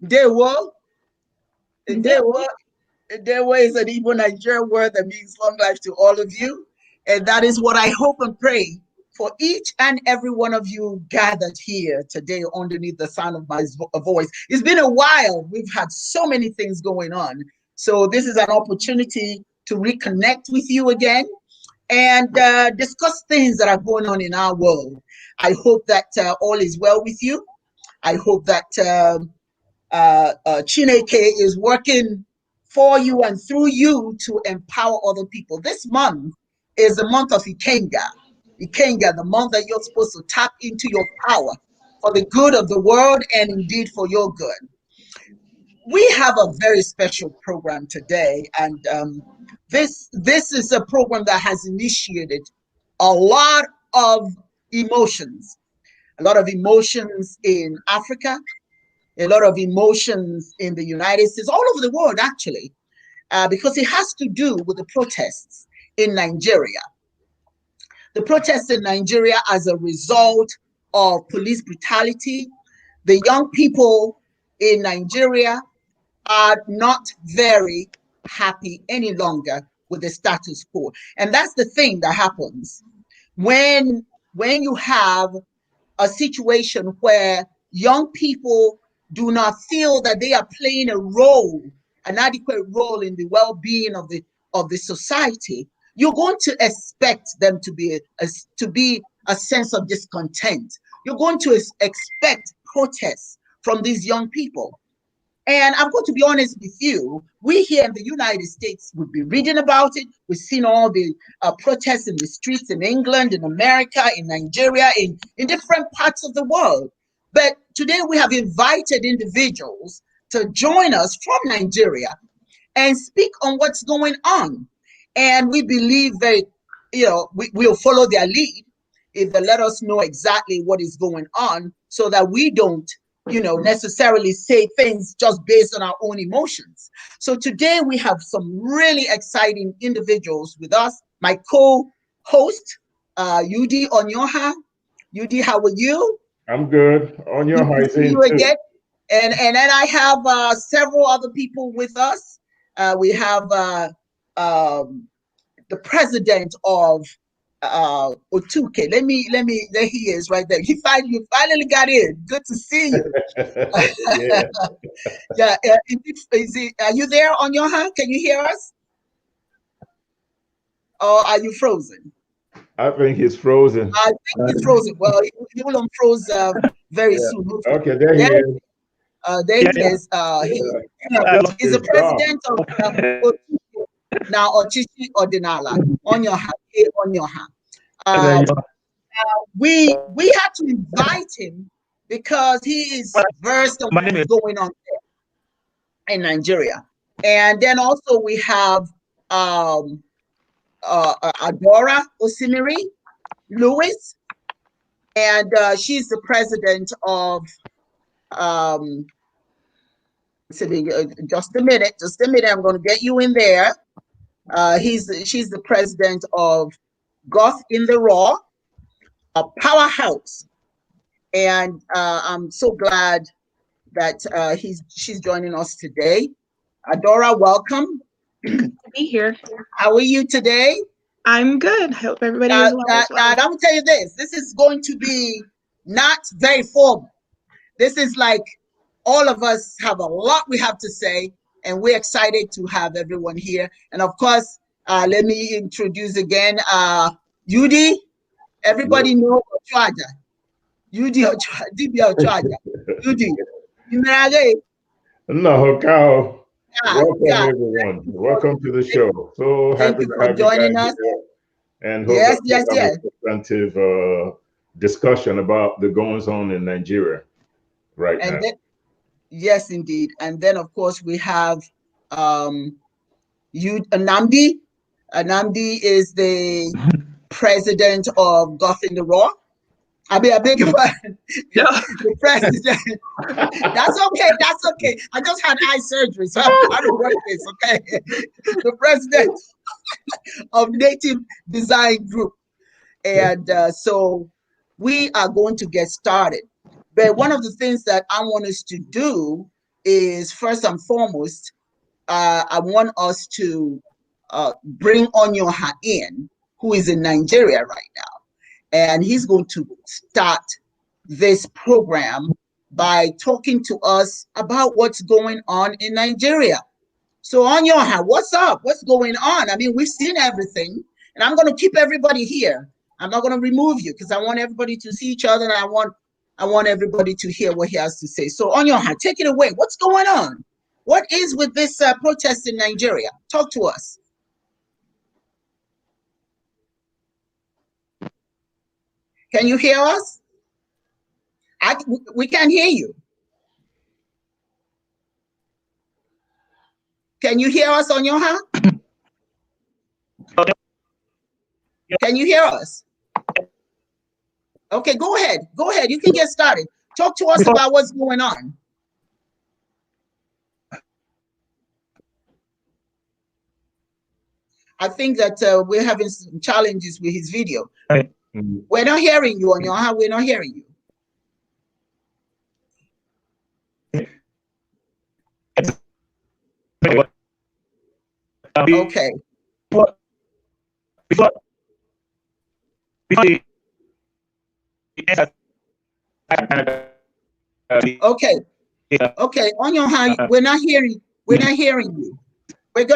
Dewo, Dewo, Dewo is an Igbo Nigerian word that means long life to all of you. And that is what I hope and pray for each and every one of you gathered here today underneath the sound of my voice. It's been a while. We've had so many things going on. So this is an opportunity to reconnect with you again and discuss things that are going on in our world. I hope that all is well with you. I hope that Chineke is working for you and through you to empower other people. This month is the month of Ikenga. Ikenga, the month that you're supposed to tap into your power for the good of the world and indeed for your good. We have a very special program today, and this is a program that has initiated a lot of emotions, a lot of emotions in Africa, a lot of emotions in the United States, all over the world, actually, because it has to do with the protests in Nigeria. The protests in Nigeria as a result of police brutality. The young people in Nigeria are not very happy any longer with the status quo. And that's the thing that happens when you have a situation where young people do not feel that they are playing a role, an adequate role in the well-being of the society. You're going to expect them to be a sense of discontent. You're going to expect protests from these young people. And I'm going to be honest with you, we here in the United States would be reading about it. We've seen all the protests in the streets in England, in America, in Nigeria, in different parts of the world. But today we have invited individuals to join us from Nigeria and speak on what's going on. And we believe that, we'll follow their lead if they let us know exactly what is going on so that we don't necessarily say things just based on our own emotions. So today we have some really exciting individuals with us. My co-host, Yudi Onyoha. Yudi, how are you? I'm good. Onyoha is See in you too. again. And then I have several other people with us. We have the president of Otuke. There he is right there. You finally got in. Good to see you. Yeah. Yeah. Are you there on your hand? Can you hear us? Or are you frozen? I think he's frozen. I think he's frozen. Well, he will unfroze very Yeah. soon. Hopefully. Okay, there he is. There he is. He's the Good job. president of Otuke, now Ochichi Ordinala. On your hand. On your hand. We had to invite him because he is versed on what's going on there in Nigeria. And then also we have Adora Osimiri Lewis, and she's the president of just a minute, I'm going to get you in there. She's the president of Goth in the Raw, a powerhouse. And I'm so glad that she's joining us today. Adora, welcome. Good to be here. How are you today? I'm good. I hope everybody is well as well. Now, I'm going to tell you this. This is going to be not very formal. This is like all of us have a lot we have to say, and we're excited to have everyone here. And of course, let me introduce again Yudi. Everybody know Ochaja. Yudi Ochaja. Yudi. No, Kyle. Welcome, everyone. Welcome to the show. So happy to have you guys here. And hope that we have a substantive discussion about the goings on in Nigeria right now. Yes, indeed. And then, of course, we have Anamdi. Anamdi is the president of Goth in the Raw. I beg your pardon. The president. That's okay. That's okay. I just had eye surgery, so I don't work this. Okay. The president of Native Design Group, and so we are going to get started. But one of the things that I want us to do is first and foremost, I want us to bring Onyoha in, who is in Nigeria right now. And he's going to start this program by talking to us about what's going on in Nigeria. So Onyoha, what's up? What's going on? I mean, we've seen everything, and I'm going to keep everybody here. I'm not going to remove you because I want everybody to see each other, and I want everybody to hear what he has to say. So Onyoha, take it away. What's going on? What is with this protest in Nigeria? Talk to us. Can you hear us? We can't hear you. Can you hear us, Onyoha? Can you hear us? Okay, go ahead. Go ahead. You can get started. Talk to us about what's going on. I think that we're having some challenges with his video. We're not hearing you, Onyoha. We're not hearing you. Okay. Okay. Okay. Onyoha, we're not hearing. We're not hearing you. I'm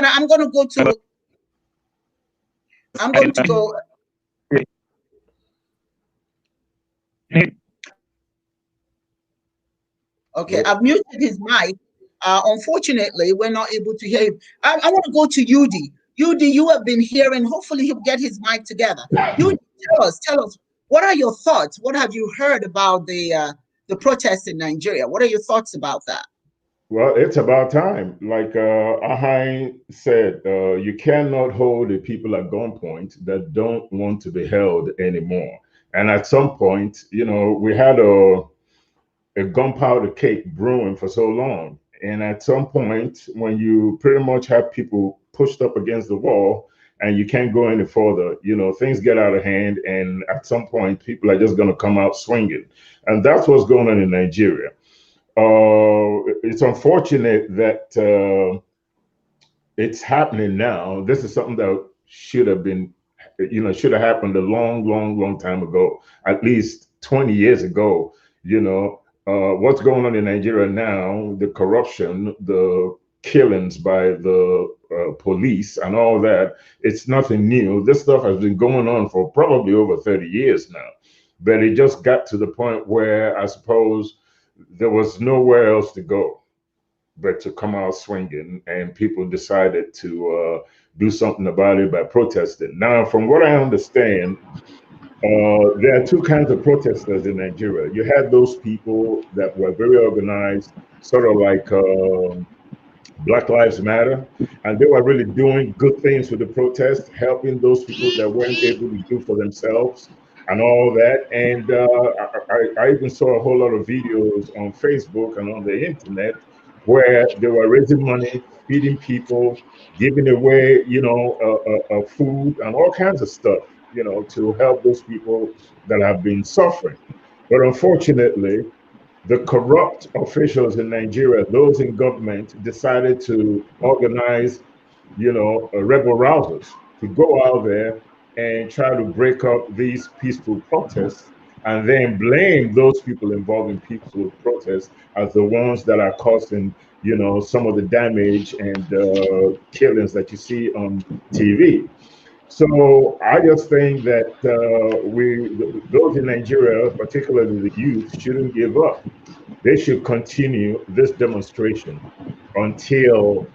going to go. Okay, I've muted his mic. Unfortunately, we're not able to hear him. I want to go to Yudi. Yudi, you have been hearing. Hopefully, he'll get his mic together. Yudi, tell us, what are your thoughts? What have you heard about the protests in Nigeria? What are your thoughts about that? Well, it's about time. Like Ahain said, you cannot hold the people at gunpoint that don't want to be held anymore. And at some point, you know, we had a gunpowder cake brewing for so long. And at some point, when you pretty much have people pushed up against the wall and you can't go any further, you know, things get out of hand. And at some point, people are just going to come out swinging. And that's what's going on in Nigeria. It's unfortunate that it's happening now. This is something that should have been, you know, should have happened a long time ago, at least 20 years ago. You know, what's going on in Nigeria now, the corruption, the killings by the police and all that, it's nothing new. This stuff has been going on for probably over 30 years now. But it just got to the point where I suppose there was nowhere else to go but to come out swinging, and people decided to do something about it by protesting. Now, from what I understand, there are two kinds of protesters in Nigeria. You had those people that were very organized, sort of like Black Lives Matter, and they were really doing good things with the protest, helping those people that weren't able to do for themselves and all that. And I even saw a whole lot of videos on Facebook and on the internet where they were raising money, feeding people, giving away, you know, food and all kinds of stuff, you know, to help those people that have been suffering. But unfortunately, the corrupt officials in Nigeria, those in government, decided to organize, you know, rebel rousers to go out there and try to break up these peaceful protests, and then blame those people involved in peaceful protests as the ones that are causing, you know, some of the damage and killings that you see on TV. So I just think that those in Nigeria, particularly the youth, shouldn't give up. They should continue this demonstration until,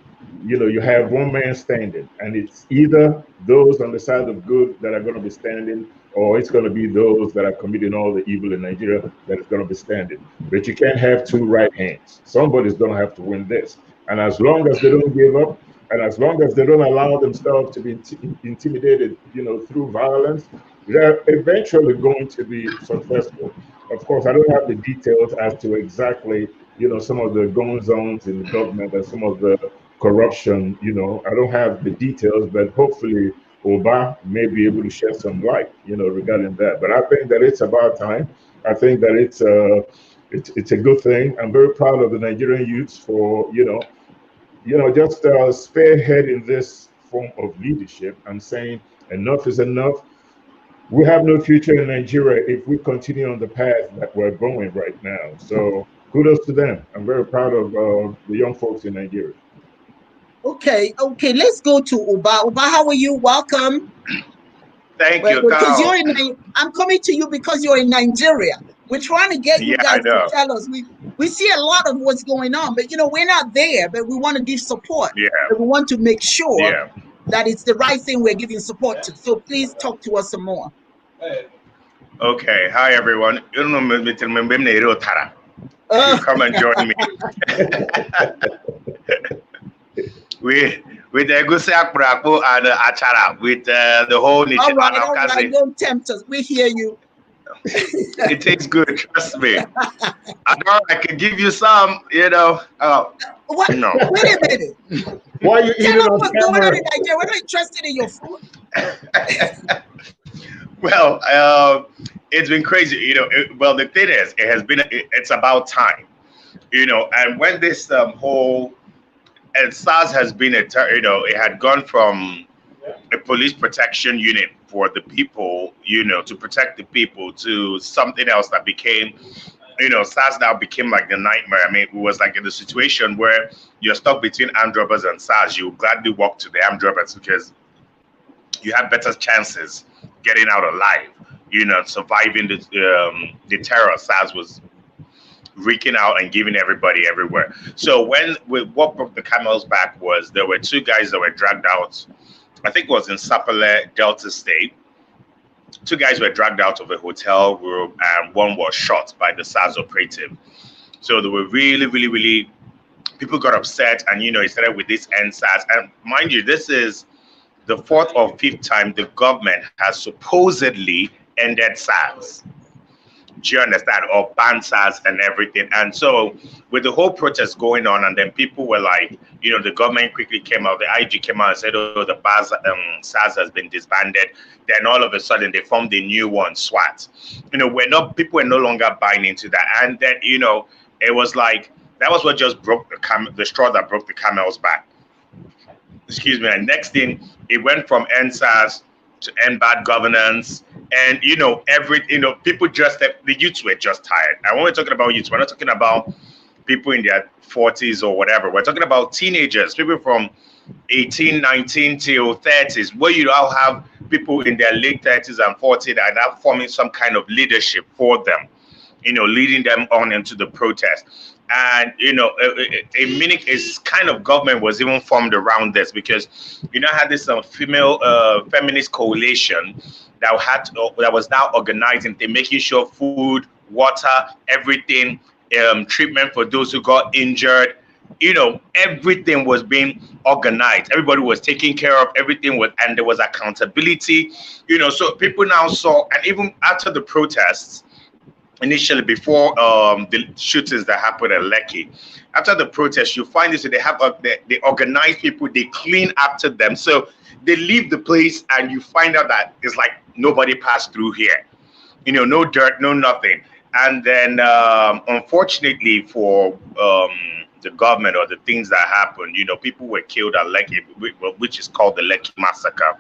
you know, you have one man standing, and it's either those on the side of good that are going to be standing, or it's going to be those that are committing all the evil in Nigeria that is going to be standing. But you can't have two right hands. Somebody's going to have to win this. And as long as they don't give up, and as long as they don't allow themselves to be intimidated, you know, through violence, they're eventually going to be successful. Of course, I don't have the details as to exactly, you know, some of the goings ons in the government and some of the corruption. You know, I don't have the details, but hopefully Oba may be able to shed some light, you know, regarding that. But I think that it's about time. I think that it's a good thing. I'm very proud of the Nigerian youths for just spearheading this form of leadership and saying enough is enough. We have no future in Nigeria if we continue on the path that we're going right now. So kudos to them. I'm very proud of the young folks in Nigeria. Okay, let's go to Uba. Uba, how are you? Welcome. Thank you, because Carl. I'm coming to you because you're in Nigeria. We're trying to get you guys to tell us. We see a lot of what's going on, but we're not there. But we want to give support. Yeah. But we want to make sure that it's the right thing we're giving support to. So please talk to us some more. Okay. Hi, everyone. You come and join me. With the Egusi Akpurapo and Achara, with the whole Nichi. All right, don't tempt us. We hear you. It tastes good, trust me. I can give you some, What? No. Wait a minute. Why are you eating on what's camera? going on in Nigeria? We're not interested in your food. Well, it's been crazy, the thing is, it's about time, and when this whole, and SARS has been it had gone from a police protection unit for the people, to protect the people, to something else that became, SARS now became like the nightmare. I mean, it was like in the situation where you're stuck between armed robbers and SARS. You gladly walk to the armed robbers because you have better chances getting out alive, surviving the terror SARS was wreaking out and giving everybody everywhere. So what broke the camel's back was there were two guys that were dragged out. I think it was in Sapele, Delta State. Two guys were dragged out of a hotel room and one was shot by the SARS operative. So they were really, really, really, people got upset and, it started with this end SARS. And mind you, this is the fourth or fifth time the government has supposedly ended SARS. Do you understand? Or banned SARS and everything. And so with the whole protest going on, and then people were like, the government quickly came out, the IG came out and said, oh, the SARS has been disbanded. Then all of a sudden they formed a new one, SWAT. People were no longer buying into that. And then, it was like, that was what just broke the straw that broke the camel's back. Excuse me. And next thing, it went from end SARS to end bad governance. And, people the youths were just tired. And when we're talking about youths, we're not talking about people in their 40s or whatever. We're talking about teenagers, people from 18, 19 till 30s, where you now have people in their late 30s and 40s that are now forming some kind of leadership for them, leading them on into the protest. And, a kind of government was even formed around this because, had this female feminist coalition that was now organizing, they're making sure food, water, everything, treatment for those who got injured, everything was being organized. Everybody was taken care of, and there was accountability, so people now saw, and even after the protests, initially before the shootings that happened at Lekki, after the protest, you find this, they have they organize people, they clean after them. So they leave the place and you find out that it's like nobody passed through here. No dirt, no nothing. And then unfortunately for the government or the things that happened, people were killed at Lekki, which is called the Lekki massacre.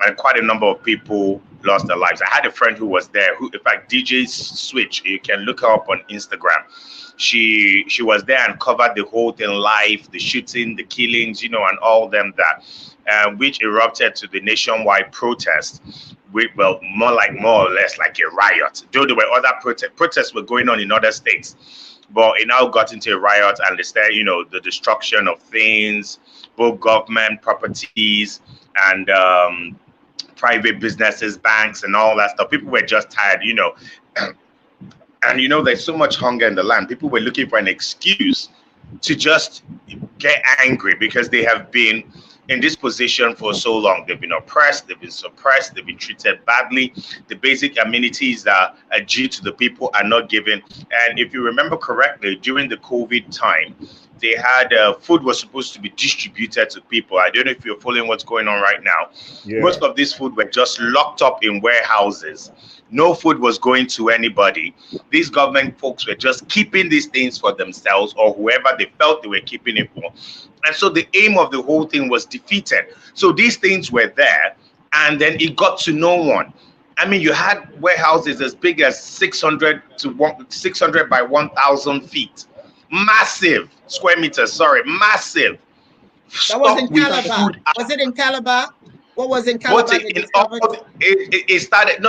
And quite a number of people lost their lives. I had a friend who was there, who, in fact, DJ Switch, you can look her up on Instagram. She was there and covered the whole thing live, the shooting, the killings, and all them that, which erupted to the nationwide protest. More or less like a riot. Though there were other protests were going on in other states, but it now got into a riot, and they started, the destruction of things, both government properties and private businesses, banks, and all that stuff. People were just tired, and there's so much hunger in the land. People were looking for an excuse to just get angry because they have been in this position for so long. They've been oppressed, they've been suppressed, they've been treated badly. The basic amenities that are due to the people are not given. And if you remember correctly, during the COVID time, they had food was supposed to be distributed to people. I don't know if you're following what's going on right now. Yeah. Most of this food were just locked up in warehouses. No food was going to anybody. These government folks were just keeping these things for themselves, or whoever they felt they were keeping it for. And so the aim of the whole thing was defeated. So these things were there, and then it got to no one. I mean, you had warehouses as big as 600 by 1,000 feet. Massive square meters, sorry, massive. That was in Calabar. Was it in Calabar? What was in Calabar? It started in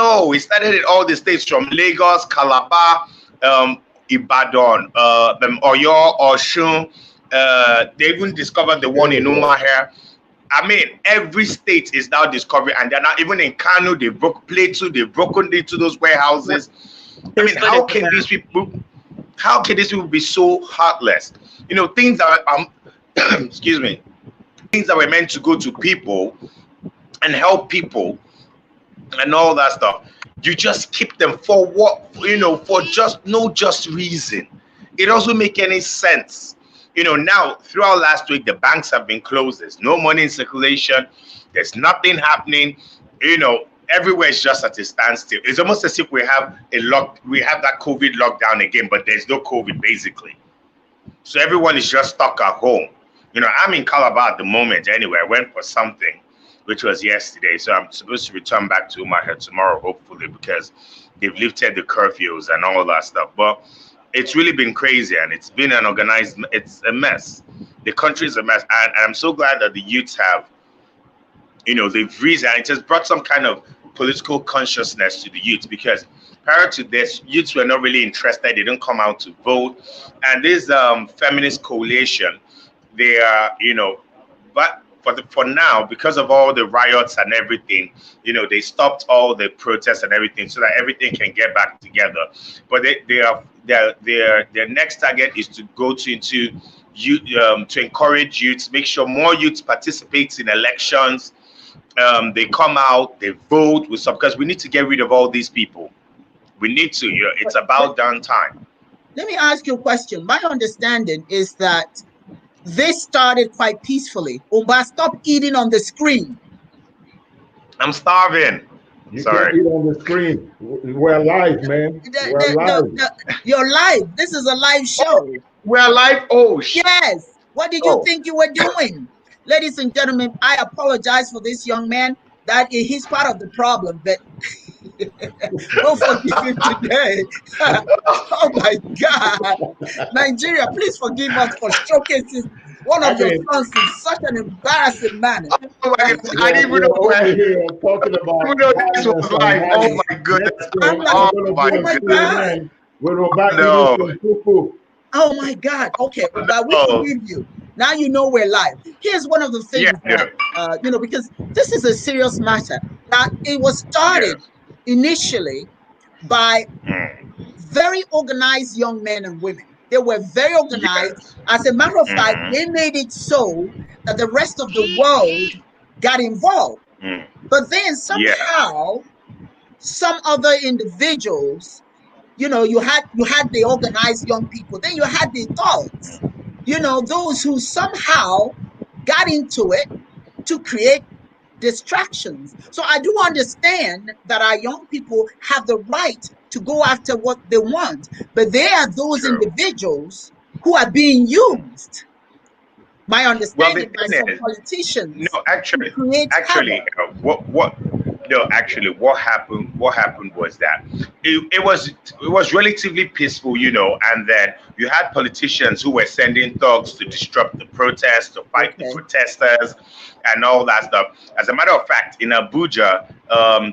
all the states, from Lagos, Calabar, Ibadan, Oyo, Osun. They even discovered the one in Umuahia. I mean, every state is now discovering, and they're now even in Kano. They broke Plateau. They've broken into those warehouses. I mean, how can these people be so heartless? You know, things that excuse me, things that were meant to go to people and help people and all that stuff. You just keep them for what, you know, for just no just reason. It doesn't make any sense. You know, now throughout last week, the banks have been closed. There's no money in circulation. There's nothing happening. You know, everywhere is just at a standstill. It's almost as if we have that COVID lockdown again, but there's no COVID basically. So everyone is just stuck at home. You know, I'm in Calabar at the moment anyway. I went for something, which was yesterday. So I'm supposed to return back to Umuahia tomorrow, hopefully, because they've lifted the curfews and all that stuff. But it's really been crazy, and it's been it's a mess. The country is a mess. And I'm so glad that the youths have, you know, they've risen, and it has brought some kind of political consciousness to the youth, because prior to this, youths were not really interested. They didn't come out to vote. And this feminist coalition, they are, you know, but for now, because of all the riots and everything, you know, they stopped all the protests and everything so that everything can get back together. But their next target is to go into youth, to encourage youths, make sure more youths participate in elections. They come out, they vote with some, because we need to get rid of all these people. We need to, you know, it's about done time. Let me ask you a question. My understanding is that this started quite peacefully. Umba, stop eating on the screen. I'm starving. You Sorry. can't eat on the screen. We're live, man. We're live. You're live. This is a live show. We're live. Oh, shit. Yes. What did you think you were doing? Ladies and gentlemen, I apologize for this young man. That he's part of the problem, but don't forgive him today. Oh my God. Nigeria, please forgive us for showcasing one of your sons in such an embarrassing manner. Oh my God. I didn't even know here talking about this was live. Oh my goodness. Oh my God. Oh my God. Okay, but we forgive you. Now you know we're live. Here's one of the things that, you know, because this is a serious matter. Now, it was started initially by very organized young men and women. They were very organized. As a matter of fact, they made it so that the rest of the world got involved. But then somehow, some other individuals, you know, you had the organized young people, then you had the thugs, you know, those who somehow got into it to create distractions. So I do understand that our young people have the right to go after what they want, but there are those individuals who are being used. My understanding by some politicians. No, actually, what happened was that it was relatively peaceful, you know, and then you had politicians who were sending thugs to disrupt the protests, to fight the protesters, and all that stuff. As a matter of fact, in Abuja,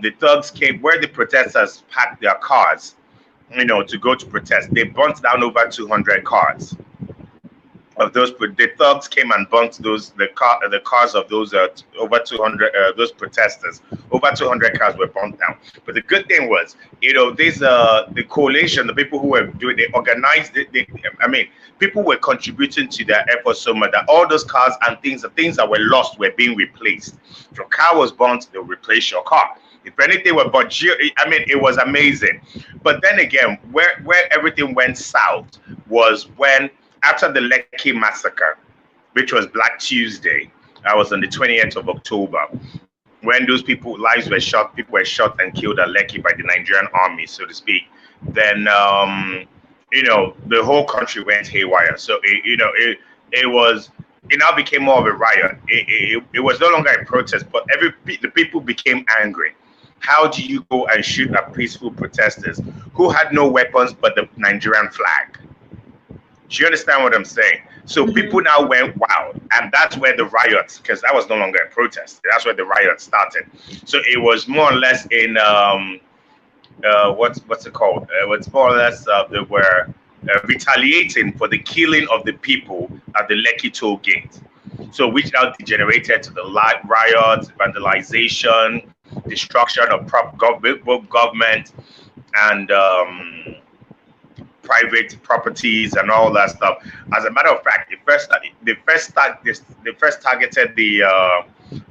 the thugs came where the protesters parked their cars, you know, to go to protest. They burnt down over 200 cars. Of those, the thugs came and burnt the cars of those over 200 those protesters. Over 200 cars were burnt down. But the good thing was, you know, the coalition, the people who were doing, they organized it. I mean, people were contributing to their efforts so much that all those cars and the things that were lost were being replaced. If your car was burnt, they'll replace your car. If anything were but, I mean, it was amazing. But then again, where everything went south was when, after the Lekki massacre, which was Black Tuesday, that was on the 20th of October, when those people lives were shot, people were shot and killed at Lekki by the Nigerian army, so to speak, then the whole country went haywire. So it now became more of a riot. It was no longer a protest, but the people became angry. How do you go and shoot at peaceful protesters who had no weapons but the Nigerian flag? Do you understand what I'm saying? So people now went wild, and that's where the riots, because that was no longer a protest. That's where the riots started. So it was more or less in what's it called? It's more or less they were retaliating for the killing of the people at the Lekki toll gate. So which now degenerated to the riots, vandalization, destruction of government and private properties and all that stuff. As a matter of fact, they first targeted the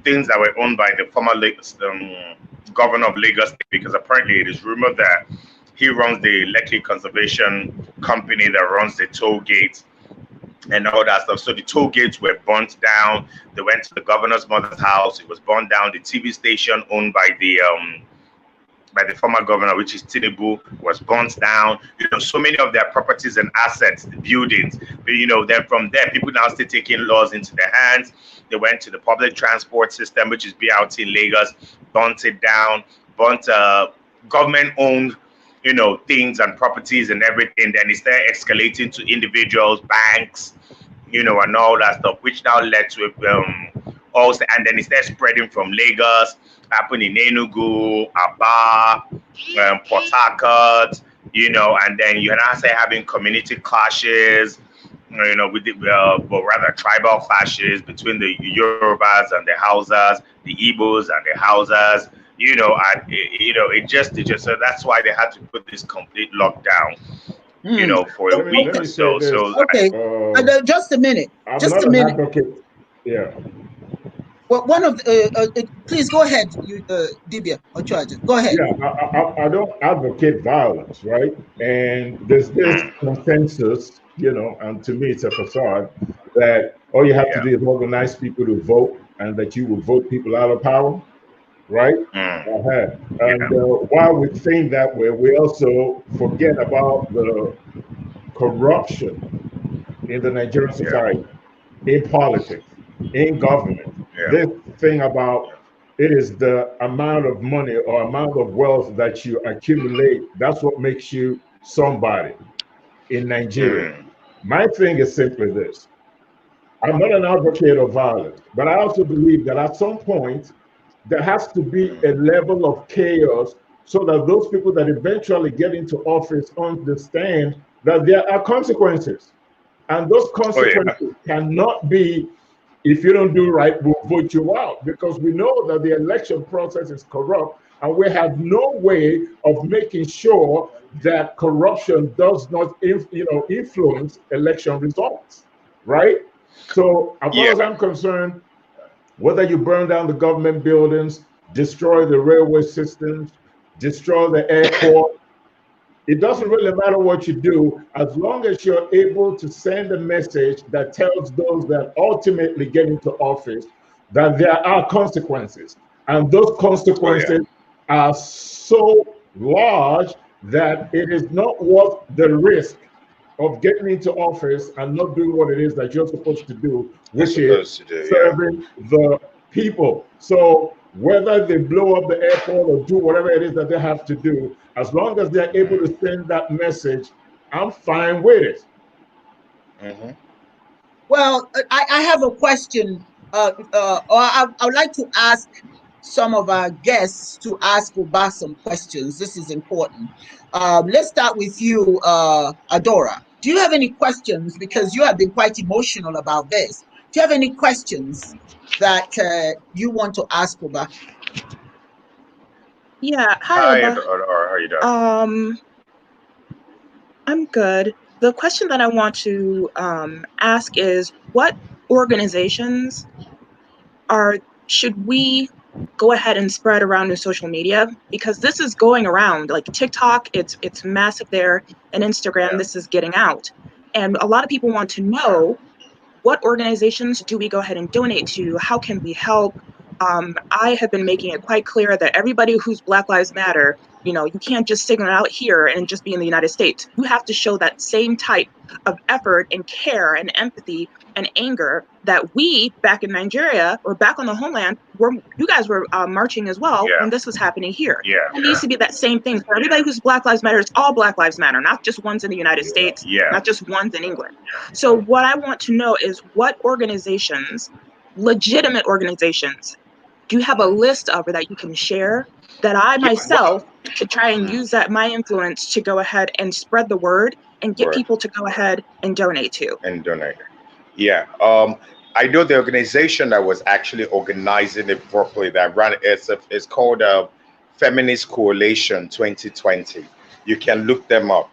things that were owned by the former governor of Lagos State, because apparently it is rumored that he runs the Lekki Conservation Company that runs the toll gates and all that stuff. So the toll gates were burnt down. They went to the governor's mother's house. It was burned down. The TV station owned by the former governor, which is Tinubu, was burnt down. So many of their properties and assets, the buildings. Then from there, people now start taking laws into their hands. They went to the public transport system, which is BRT in Lagos, burnt it down, burnt government-owned things and properties and everything. Then it started escalating to individuals, banks, and all that stuff, which now led to also, and then it started spreading from Lagos, happened in Enugu, Aba, Port Harcourt, and then you now start having community clashes, but rather tribal clashes between the Yorubas and the Hausas, the Igbos and the Hausas. It just so that's why they had to put this complete lockdown, for a week or so. So okay, just a minute. I'm just not a minute. An advocate. Yeah. Well, one of please go ahead, Dibia or Charger. Go ahead. Yeah, I don't advocate violence, right? And there's this consensus, and to me it's a facade that all you have to do is organize people to vote, and that you will vote people out of power. Right? And while we're saying that way, we also forget about the corruption in the Nigerian society, in politics, in government. This thing about it is the amount of money or amount of wealth that you accumulate. That's what makes you somebody in Nigeria. My thing is simply this. I'm not an advocate of violence, but I also believe that at some point, there has to be a level of chaos so that those people that eventually get into office understand that there are consequences. And those consequences cannot be, if you don't do right, we'll vote you out, because we know that the election process is corrupt, and we have no way of making sure that corruption does not influence election results, right? So as far as I'm concerned, whether you burn down the government buildings, destroy the railway systems, destroy the airport, it doesn't really matter what you do, as long as you're able to send a message that tells those that ultimately get into office that there are consequences. And those consequences are so large that it is not worth the risk of getting into office and not doing what it is that you're supposed to do, which is serving the people. So whether they blow up the airport or do whatever it is that they have to do, as long as they're able to send that message, I'm fine with it. Well, I have a question, or I would like to ask some of our guests to ask Uba some questions. This is important. Let's start with you, Adora. Do you have any questions? Because you have been quite emotional about this. Do you have any questions that you want to ask Uba? Yeah. Hi, Uba. How are you doing? I'm good. The question that I want to ask is, what organizations should we go ahead and spread around in social media? Because this is going around, like TikTok, it's massive there, and Instagram, this is getting out. And a lot of people want to know, what organizations do we go ahead and donate to? How can we help? I have been making it quite clear that everybody who's Black Lives Matter, you can't just signal out here and just be in the United States. You have to show that same type of effort and care and empathy and anger that we back in Nigeria or back on the homeland, you guys were marching as well when this was happening here. It needs to be that same thing for everybody who's Black Lives Matter. It's all Black Lives Matter, not just ones in the United States, not just ones in England. So what I want to know is what organizations, legitimate organizations, do you have a list of that you can share that I myself should try and use my influence to go ahead and spread the word and get people to go ahead and donate to? Yeah. I know the organization that was actually organizing it properly, that ran it's called Feminist Coalition 2020. You can look them up.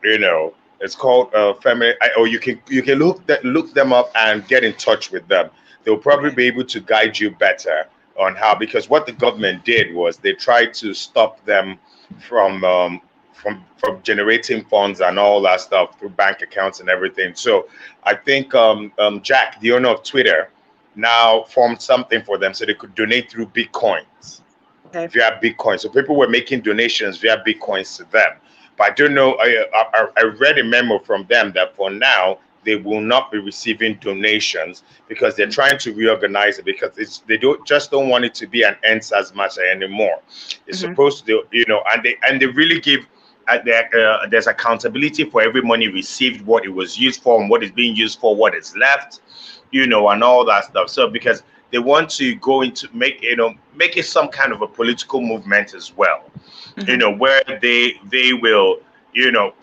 It's called or you can look them up and get in touch with them. They'll probably be able to guide you better on how, because what the government did was they tried to stop them from generating funds and all that stuff through bank accounts and everything. So I think Jack, the owner of Twitter, now formed something for them so they could donate through Bitcoins, via Bitcoin. So people were making donations via Bitcoins to them. But I don't know, I read a memo from them that for now, they will not be receiving donations because they're trying to reorganize it, because they don't want it to be an EndSARS matter anymore. It's supposed to, and they really give there's accountability for every money received, what it was used for, and what is being used for, what is left, and all that stuff. So because they want to go into make it some kind of a political movement as well, where they will,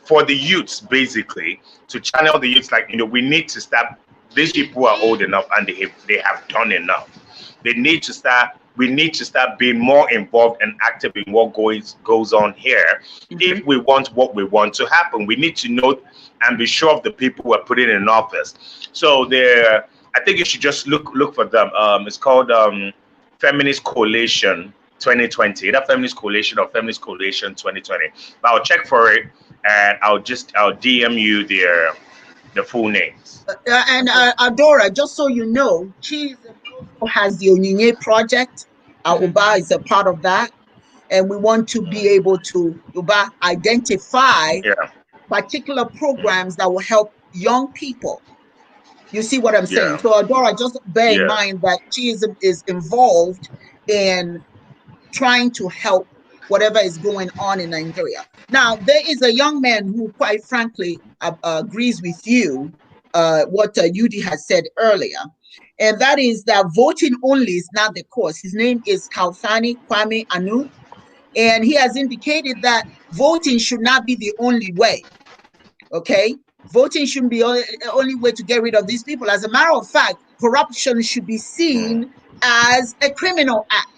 for the youths, basically, to channel the youths, like, we need to start, these people are old enough and they have done enough. We need to start being more involved and active in what goes on here. If we want what we want to happen, we need to know and be sure of the people who are putting in office. So I think you should just look for them. It's called Feminist Coalition 2020, either Feminist Coalition or Feminist Coalition 2020. But I'll check for it and I'll DM you the full names. And Adora, just so you know, she has the Onyinye project. Uba is a part of that, and we want to be able to identify particular programs that will help young people. You see what I'm saying? So Adora, just bear in mind that she is involved in trying to help whatever is going on in Nigeria. Now, there is a young man who, quite frankly, agrees with you, what Yudi has said earlier, and that is that voting only is not the course. His name is Kalfani Kwame Anu, and he has indicated that voting should not be the only way, okay? Voting shouldn't be the only way to get rid of these people. As a matter of fact, corruption should be seen as a criminal act.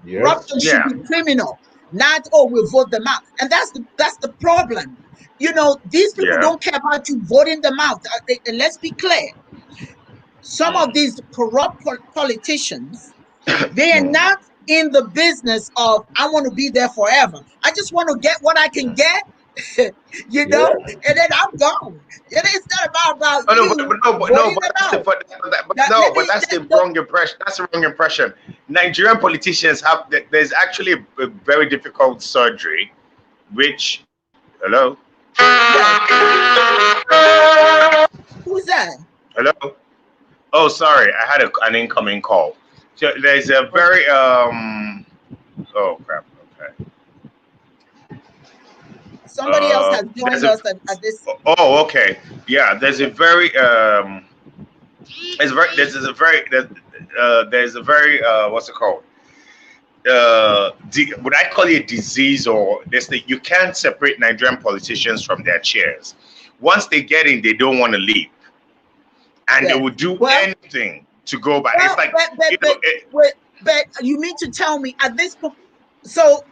Corruption should be criminal, not, we'll vote them out. And that's the problem. These people don't care about you voting them out. And let's be clear. Some of these corrupt politicians, they are not in the business of, I want to be there forever. I just want to get what I can get, and then I'm gone. It's not about that's the wrong impression. That's the wrong impression. Nigerian politicians there's actually a very difficult surgery, which, hello? Who's that? Hello? Oh, sorry, I had an incoming call. So there's a very oh crap. Okay. Somebody else has joined us at this. Oh, okay. Yeah, there's a very what's it called? Would I call it a disease, or you can't separate Nigerian politicians from their chairs. Once they get in, they don't want to leave, and they will do anything to go back. It's like, but you mean to tell me at this point? So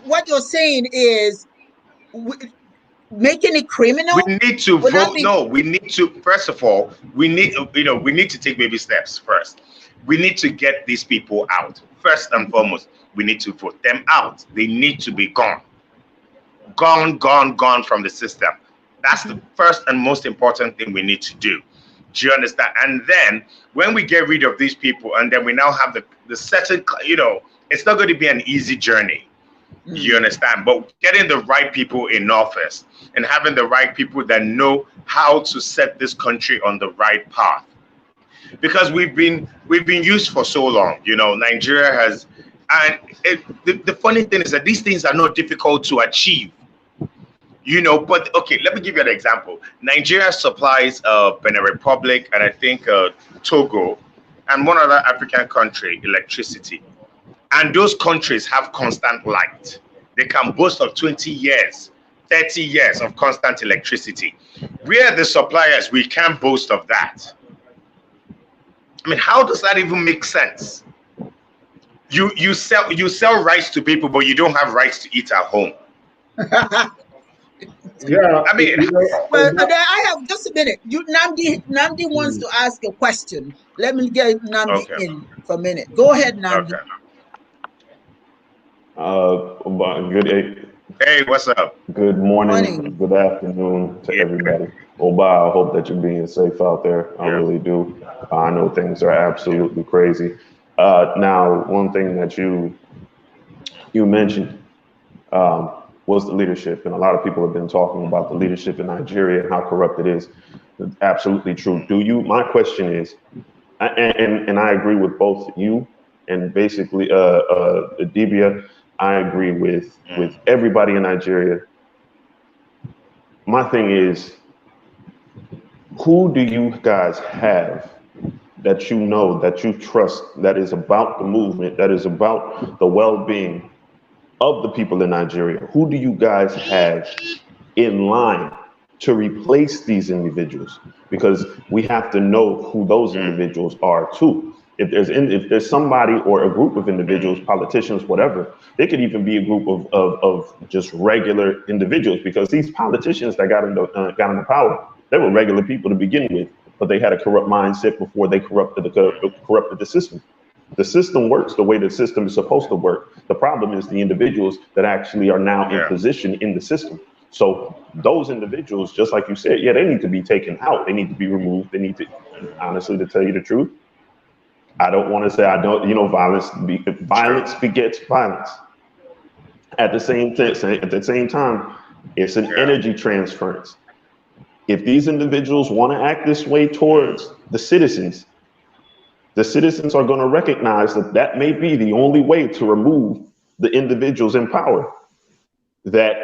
what you're saying is making it criminal? We need to vote. No, we need to. First of all, we need to take baby steps first. We need to get these people out. First and foremost, we need to vote them out. They need to be gone from the system. That's the first and most important thing we need to do. Do you understand? And then when we get rid of these people, and then we now have the certain, it's not going to be an easy journey. You understand? But getting the right people in office and having the right people that know how to set this country on the right path. Because we've been used for so long. Nigeria has, and the funny thing is that these things are not difficult to achieve. But okay, let me give you an example. Nigeria supplies Benin Republic and I think Togo and one other African country electricity. And those countries have constant light. They can boast of 20 years, 30 years of constant electricity. We are the suppliers, we can't boast of that. I mean, how does that even make sense? You sell rice to people, but you don't have rice to eat at home. Yeah, I mean, well, I have just a minute. Namdi wants to ask a question. Let me get Namdi in for a minute. Go ahead, Namdi. Good. Hey, what's up? Good morning. Good afternoon to everybody. Oba, I hope that you're being safe out there. I really do. I know things are absolutely crazy. Now, one thing that you mentioned was the leadership, and a lot of people have been talking about the leadership in Nigeria and how corrupt it is. It's absolutely true. My question is, and I agree with both you and basically Dibia, I agree with everybody in Nigeria. My thing is, who do you guys have that you know, that you trust, that is about the movement, that is about the well-being of the people in Nigeria? Who do you guys have in line to replace these individuals? Because we have to know who those individuals are too. If there's somebody or a group of individuals, politicians, whatever, they could even be a group of just regular individuals, because these politicians that got into power, they were regular people to begin with, but they had a corrupt mindset before they corrupted the system. The system works the way the system is supposed to work. The problem is the individuals that actually are now in position in the system. So those individuals, just like you said, they need to be taken out. They need to be removed. They need to, honestly, to tell you the truth, I don't want to say violence begets violence. At the same time, it's an energy transference. If these individuals want to act this way towards the citizens are going to recognize that may be the only way to remove the individuals in power that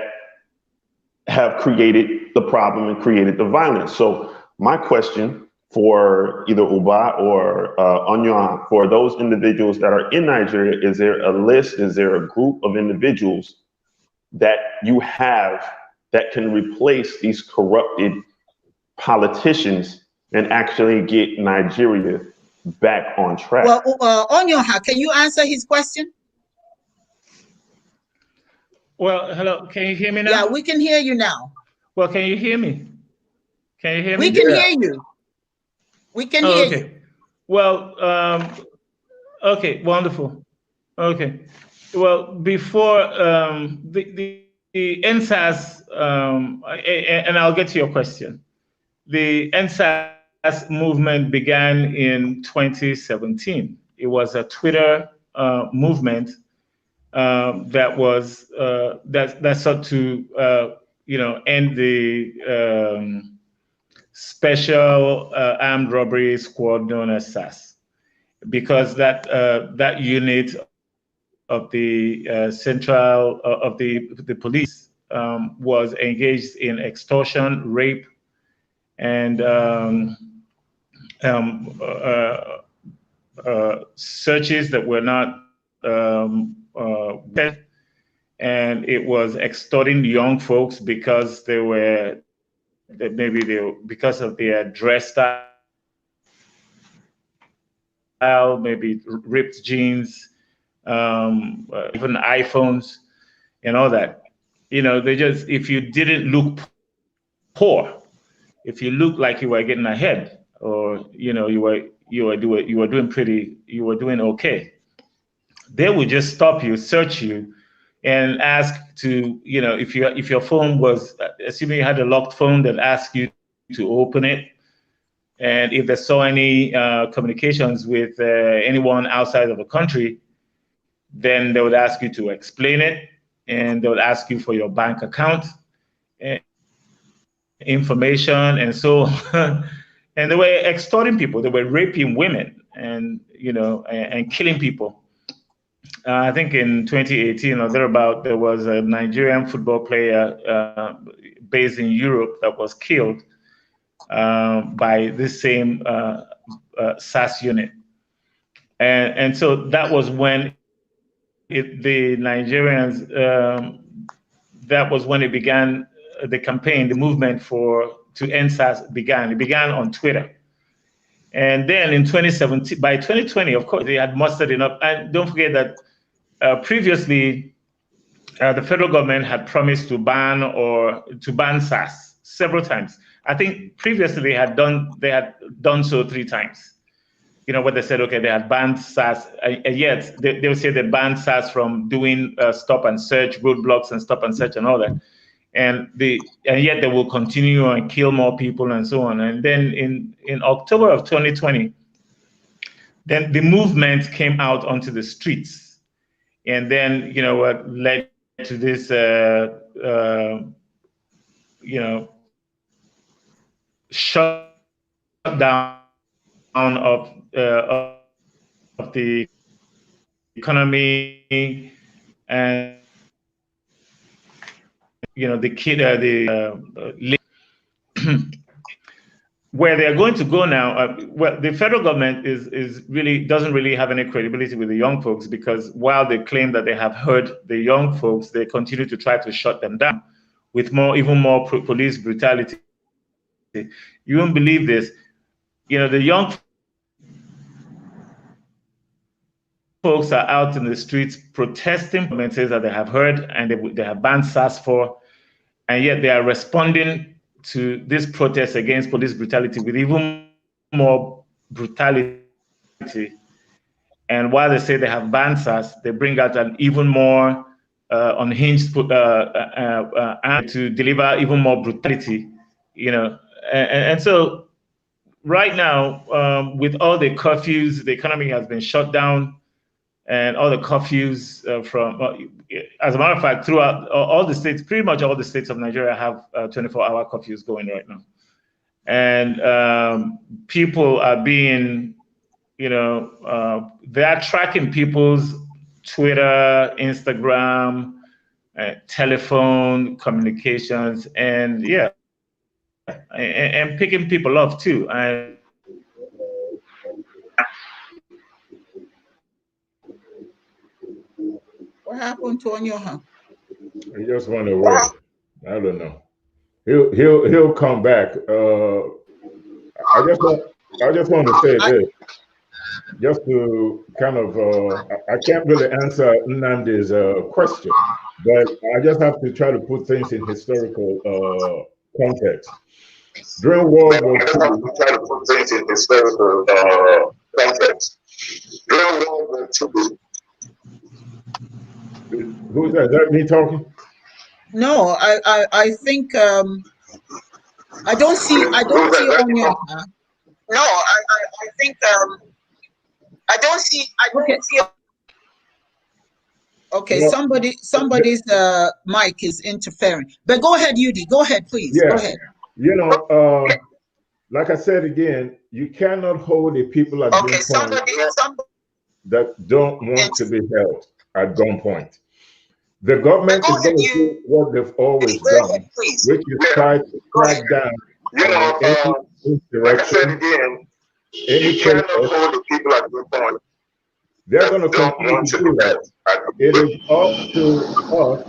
have created the problem and created the violence. So my question for either Uba or Anya, for those individuals that are in Nigeria, is there a list, is there a group of individuals that you have that can replace these corrupted politicians and actually get Nigeria back on track? Well, Onyoha, can you answer his question? Well, hello, can you hear me now? Yeah, we can hear you now. Well, can you hear me? Can you hear me? We can hear you. We can hear you. Well, okay, wonderful. Okay. Well, before the NSAS, and I'll get to your question. The NSAS movement began in 2017. It was a Twitter movement that was that sought to end the special armed robbery squad known as SAS, because that unit of the central of the police was engaged in extortion, rape, and searches that were not and it was extorting young folks because because of their dress style, maybe ripped jeans, even iPhones and all that. They just, if you didn't look poor, if you looked like you were getting ahead, or you were doing okay, they would just stop you, search you, and ask to, if your phone was, assuming you had a locked phone, that asked you to open it, And if they saw any communications with anyone outside of the country, then they would ask you to explain it, and they would ask you for your bank account information and so on. And they were extorting people. They were raping women and, and killing people. I think in 2018 or thereabout, there was a Nigerian football player based in Europe that was killed by this same SAS unit. And so that was when the Nigerians, that was when it began, the campaign, the movement to end SAS began. It began on Twitter. And then in 2017, by 2020, of course, they had mustered enough. And don't forget that previously, the federal government had promised to ban SAS several times. I think previously they had done so 3 times. Where they said, okay, they had banned SAS, and yet they would say they banned SAS from doing stop and search, roadblocks and stop and search and all that. And yet they will continue and kill more people and so on. And then in October of 2020, then the movement came out onto the streets. And then, what led to this, shutdown of the economy, and where they're going to go now. Well, the federal government doesn't really have any credibility with the young folks, because while they claim that they have heard the young folks, they continue to try to shut them down with even more police brutality. You won't believe this. The young folks are out in the streets protesting says that they have heard and they have banned SAS for, and yet they are responding to this protest against police brutality with even more brutality. And while they say they have banned SAS, they bring out an even more unhinged to deliver even more brutality, and so right now, with all the curfews, the economy has been shut down, and all the curfews as a matter of fact, throughout all the states, pretty much all the states of Nigeria have 24-hour curfews going right now. And people are being, they are tracking people's Twitter, Instagram, telephone communications, and and picking people off too. And what happened to Onyoha? He just went away. I don't know. He'll come back. I just want to say this, just to kind of I can't really answer Nnamdi's question, but I just have to try to put things in historical context. During World War II, who's that? Is that me talking? No, I think I don't see Onyoha. No, I think I don't see. Okay, well, somebody's mic is interfering. But go ahead, Yudi. Go ahead, please. Yeah. Go ahead. Like I said again, you cannot hold the people at gunpoint that don't want to be held at gunpoint. The government is going to do what they've always done, which is try to crack down on any insurrection, any protest. They're going to continue to do that. It is up to us.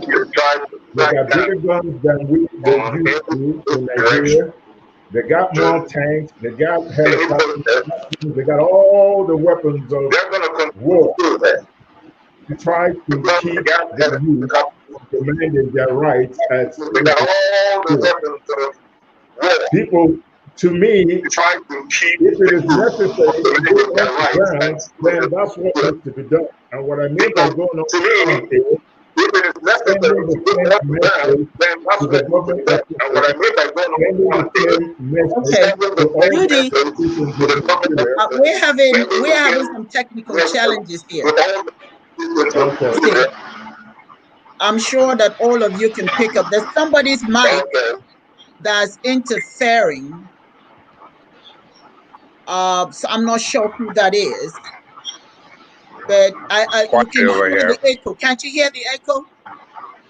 They got bigger guns than we used to in Nigeria. They got more tanks. They got helicopters. They got all the weapons of war to try to keep the youth demanding their rights as people. To me, if it is necessary to go underground, then that's what needs to be done. And what I mean by going underground is sending the same message to the government we're having some technical challenges here. Okay. I'm sure that all of you can pick up. There's somebody's mic that's interfering. So I'm not sure who that is, but you can hear the echo. Can't you hear the echo?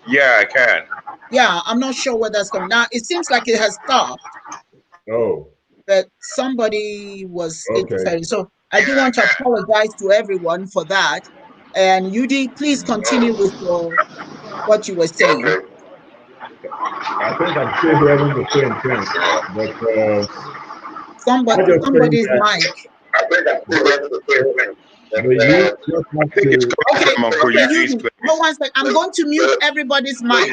Yeah, I can. Yeah, I'm not sure where that's going. Now it seems like it has stopped. Oh. But somebody was interfering. So I do want to apologize to everyone for that. And UD, please continue with what you were saying. Okay. I think I'm still hearing the same thing, but somebody's mic. I think I'm still hearing the same thing. Hold on a second. I'm going to mute everybody's mic.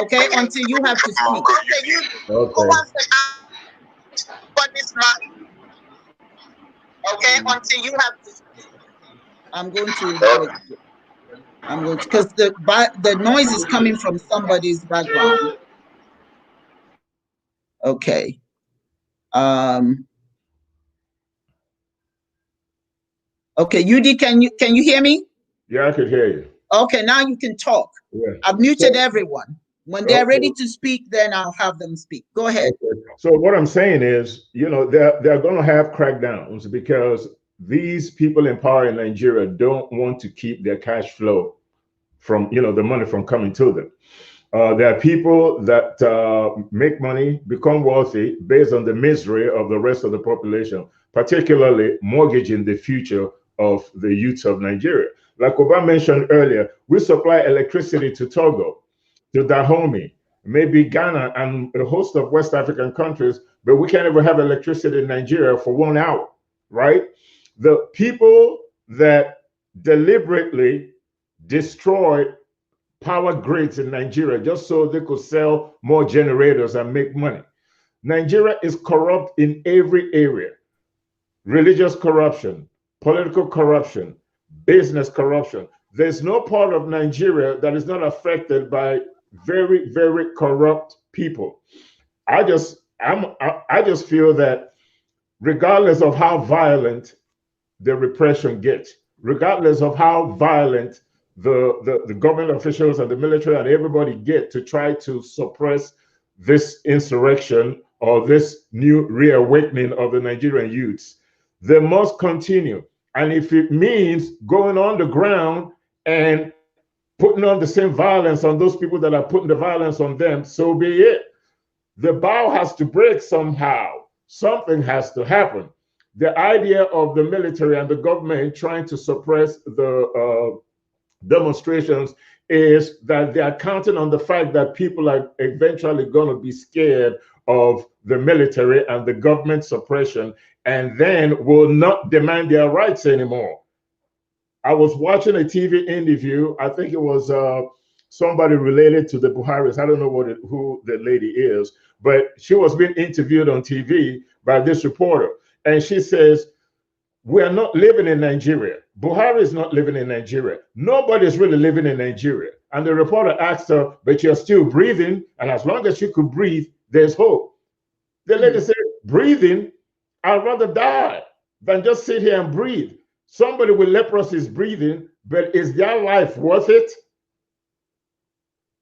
Okay, until you have to speak. Okay, until you have to speak. I'm going to because the noise is coming from somebody's background. Okay. Okay, UD, can you hear me? Yeah, I could hear you. Okay, now you can talk. Yeah. I've muted everyone. When they're ready to speak, then I'll have them speak. Go ahead. Okay. So what I'm saying is, they're going to have crackdowns because these people in power in Nigeria don't want to keep their cash flow from, the money from coming to them. There are people that make money, become wealthy based on the misery of the rest of the population, particularly mortgaging the future of the youth of Nigeria. Like Obama mentioned earlier, we supply electricity to Togo, to Dahomey, maybe Ghana and a host of West African countries, but we can't even have electricity in Nigeria for 1 hour, right? The people that deliberately destroyed power grids in Nigeria just so they could sell more generators and make money. Nigeria is corrupt in every area. Religious corruption, political corruption, business corruption. There's no part of Nigeria that is not affected by very, very corrupt people. I just feel that regardless of how violent the repression gets, regardless of how violent the government officials and the military and everybody get to try to suppress this insurrection or this new reawakening of the Nigerian youths, they must continue. And if it means going on the ground and putting on the same violence on those people that are putting the violence on them, so be it. The bow has to break somehow. Something has to happen. The idea of the military and the government trying to suppress the demonstrations is that they are counting on the fact that people are eventually going to be scared of the military and the government suppression and then will not demand their rights anymore. I was watching a TV interview. I think it was somebody related to the Buharis. I don't know who the lady is, but she was being interviewed on TV by this reporter. And she says, we are not living in Nigeria. Buhari is not living in Nigeria. Nobody's really living in Nigeria. And the reporter asked her, but you're still breathing. And as long as you could breathe, there's hope. The lady said, breathing? I'd rather die than just sit here and breathe. Somebody with leprosy is breathing, but is their life worth it?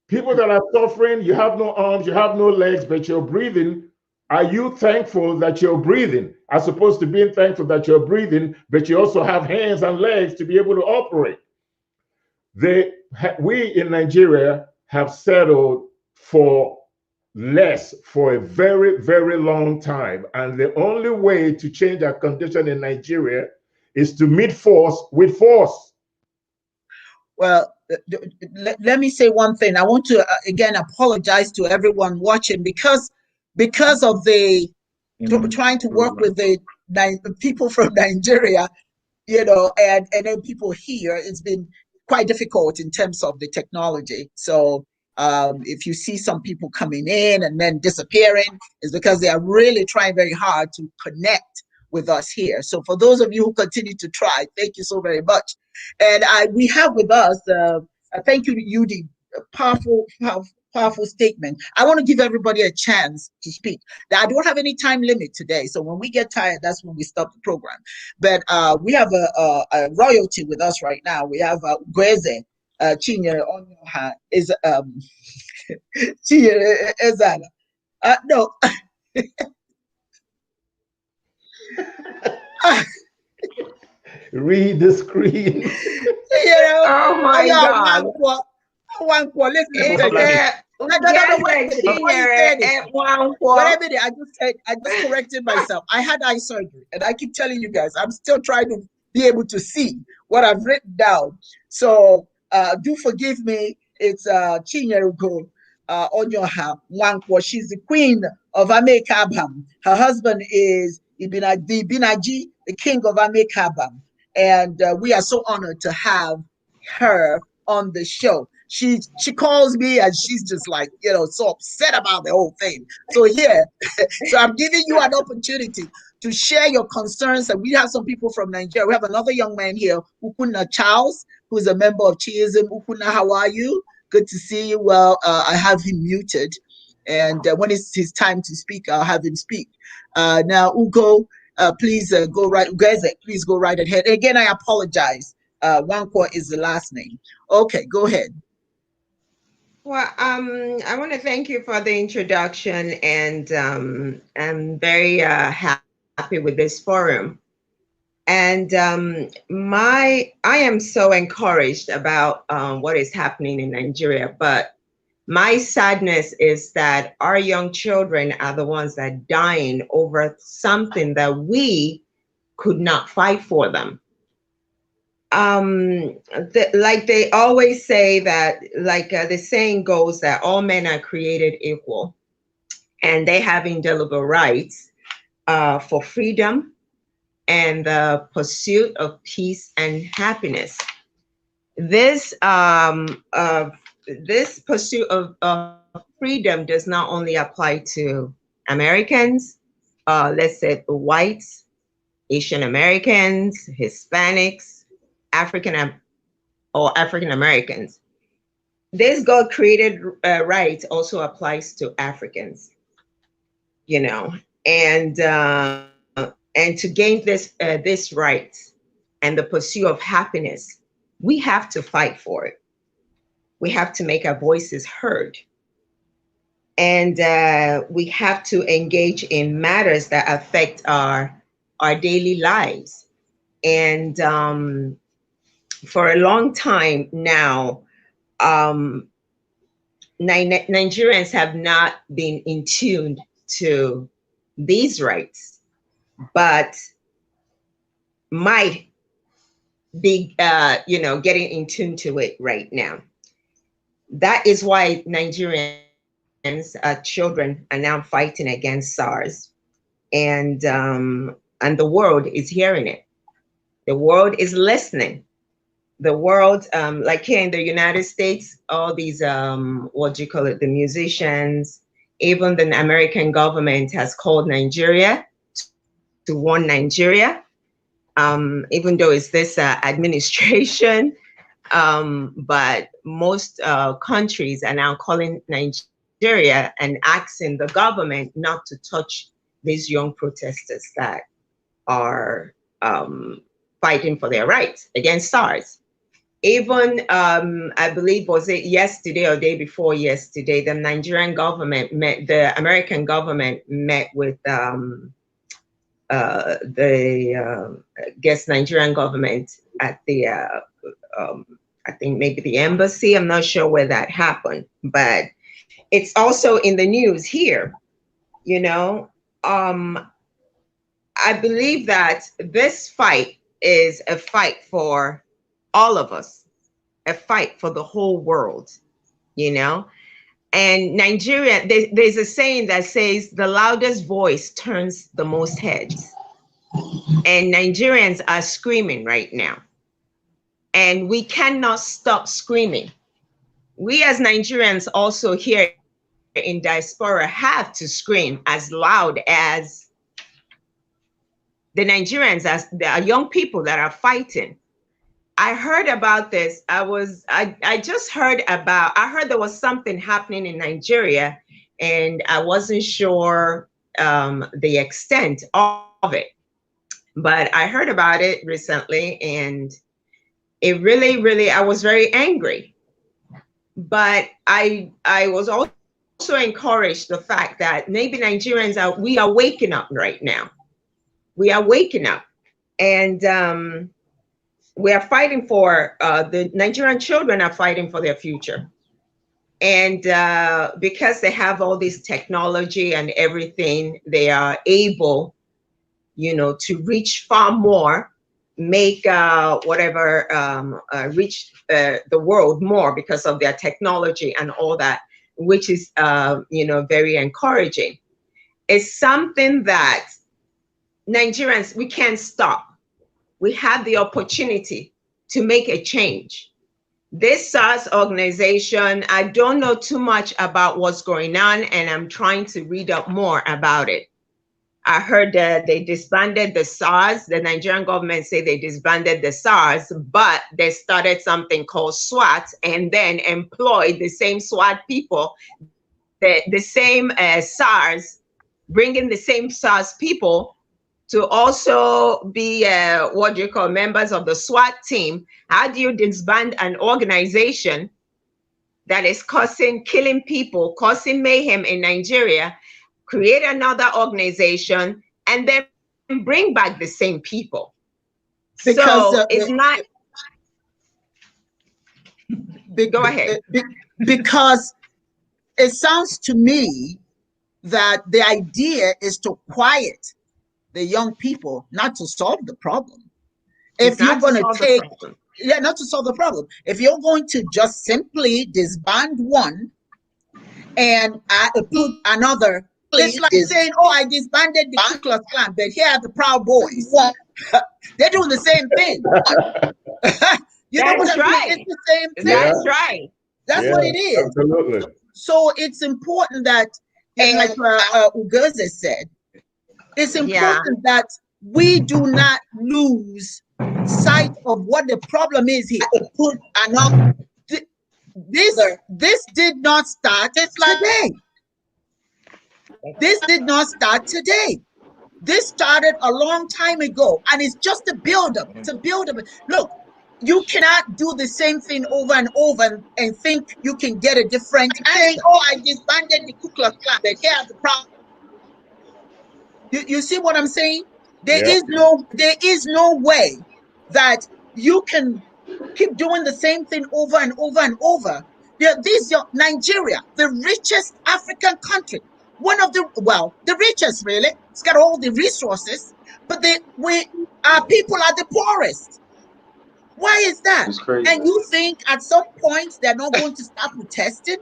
People that are suffering, you have no arms, you have no legs, but you're breathing. Are you thankful that you're breathing, as opposed to being thankful that you're breathing, but you also have hands and legs to be able to operate? We in Nigeria have settled for less for a very, very long time. And the only way to change our condition in Nigeria is to meet force with force. Well, let me say one thing. I want to again apologize to everyone watching because of the trying to work with the people from Nigeria, and then people here. It's been quite difficult in terms of the technology. So if you see some people coming in and then disappearing, it's because they are really trying very hard to connect with us here. So for those of you who continue to try, thank you so very much. And we have with us, thank you, Yudi, powerful powerful statement. I want to give everybody a chance to speak. I don't have any time limit today, so when we get tired, that's when we stop the program. But we have a royalty with us right now. We have Gweze Chinyere Onyoha is Chinyere Ezana. No. Read the screen. Oh my God. Listen, I just corrected myself. I had eye surgery, and I keep telling you guys, I'm still trying to be able to see what I've written down. So do forgive me. It's Chinyerugo Onyoha Nwankwo. She's the queen of Amekabam. Her husband is Ibinaji, the king of Amekabam. And we are so honored to have her on the show. She calls me and she's just like, so upset about the whole thing. So yeah, so I'm giving you an opportunity to share your concerns. And we have some people from Nigeria. We have another young man here, Ukuna Charles, who is a member of Chiism. Ukuna, how are you? Good to see you. Well, I have him muted. And when it's his time to speak, I'll have him speak. Now, Ugo, please go right. Guys, please go right ahead. Again, I apologize. Wankwa is the last name. Okay, go ahead. Well, I want to thank you for the introduction, and I'm very happy with this forum. And I am so encouraged about what is happening in Nigeria, but my sadness is that our young children are the ones that are dying over something that we could not fight for them. Like they always say that, like the saying goes that all men are created equal and they have indelible rights for freedom and the pursuit of peace and happiness. This pursuit of freedom does not only apply to Americans, let's say whites, Asian Americans, Hispanics, African Americans. This God created right also applies to Africans, and to gain this right and the pursuit of happiness, we have to fight for it. We have to make our voices heard, and we have to engage in matters that affect our daily lives. And for a long time now, Nigerians have not been in tune to these rights, but might be, getting in tune to it right now. That is why Nigerians, children, are now fighting against SARS, and the world is hearing it. The world is listening. The world, like here in the United States, all these, the musicians, even the American government has called Nigeria to warn Nigeria, even though it's this administration, but most countries are now calling Nigeria and asking the government not to touch these young protesters that are fighting for their rights against SARS. Even, I believe, was it yesterday or day before yesterday, the Nigerian government the American government met with Nigerian government at the, I think maybe the embassy. I'm not sure where that happened, but it's also in the news here, I believe that this fight is a fight for all of us, a fight for the whole world, And Nigeria, there's a saying that says the loudest voice turns the most heads. And Nigerians are screaming right now. And we cannot stop screaming. We as Nigerians also here in diaspora have to scream as loud as the Nigerians, as the young people that are fighting. I heard about this. I just heard about, I heard there was something happening in Nigeria, and I wasn't sure the extent of it. But I heard about it recently, and it really, I was very angry. But I was also encouraged the fact that maybe Nigerians we are waking up right now. We are waking up, and we are fighting for the Nigerian children are fighting for their future. And because they have all this technology and everything, they are able, to reach far more, make reach the world more because of their technology and all that, which is, very encouraging. It's something that Nigerians, we can't stop. We have the opportunity to make a change. This SARS organization, I don't know too much about what's going on, and I'm trying to read up more about it. I heard that they disbanded the SARS. The Nigerian government say they disbanded the SARS, but they started something called SWAT, and then employed the same SWAT people, the same SARS, bringing the same SARS people to also be members of the SWAT team. How do you disband an organization that is killing people, causing mayhem in Nigeria, create another organization, and then bring back the same people? Because so it's not. Go ahead. Because it sounds to me that the idea is to quiet the young people, not to solve the problem. If you're going to take, not to solve the problem. If you're going to just simply disband one and put another, it's like saying, "Oh, I disbanded the Ku Klux Klan, but here are the Proud Boys." They're doing the same thing. You know what I mean? It's the same thing. That's right. That's what it is. Absolutely. So it's important that, and like Ugoze said, it's important that we do not lose sight of what the problem is here. This did not start today. This did not start today. This started a long time ago, and it's just a build-up. It's a build-up. Look, you cannot do the same thing over and over and think you can get a different answer. "Oh, I disbanded the Ku Klux Klan, but here's the problem." You see what I'm saying? There is no way that you can keep doing the same thing over and over and over. Nigeria, the richest African country, the richest really. It's got all the resources, but our people are the poorest. Why is that? And you think at some point they're not going to start protesting?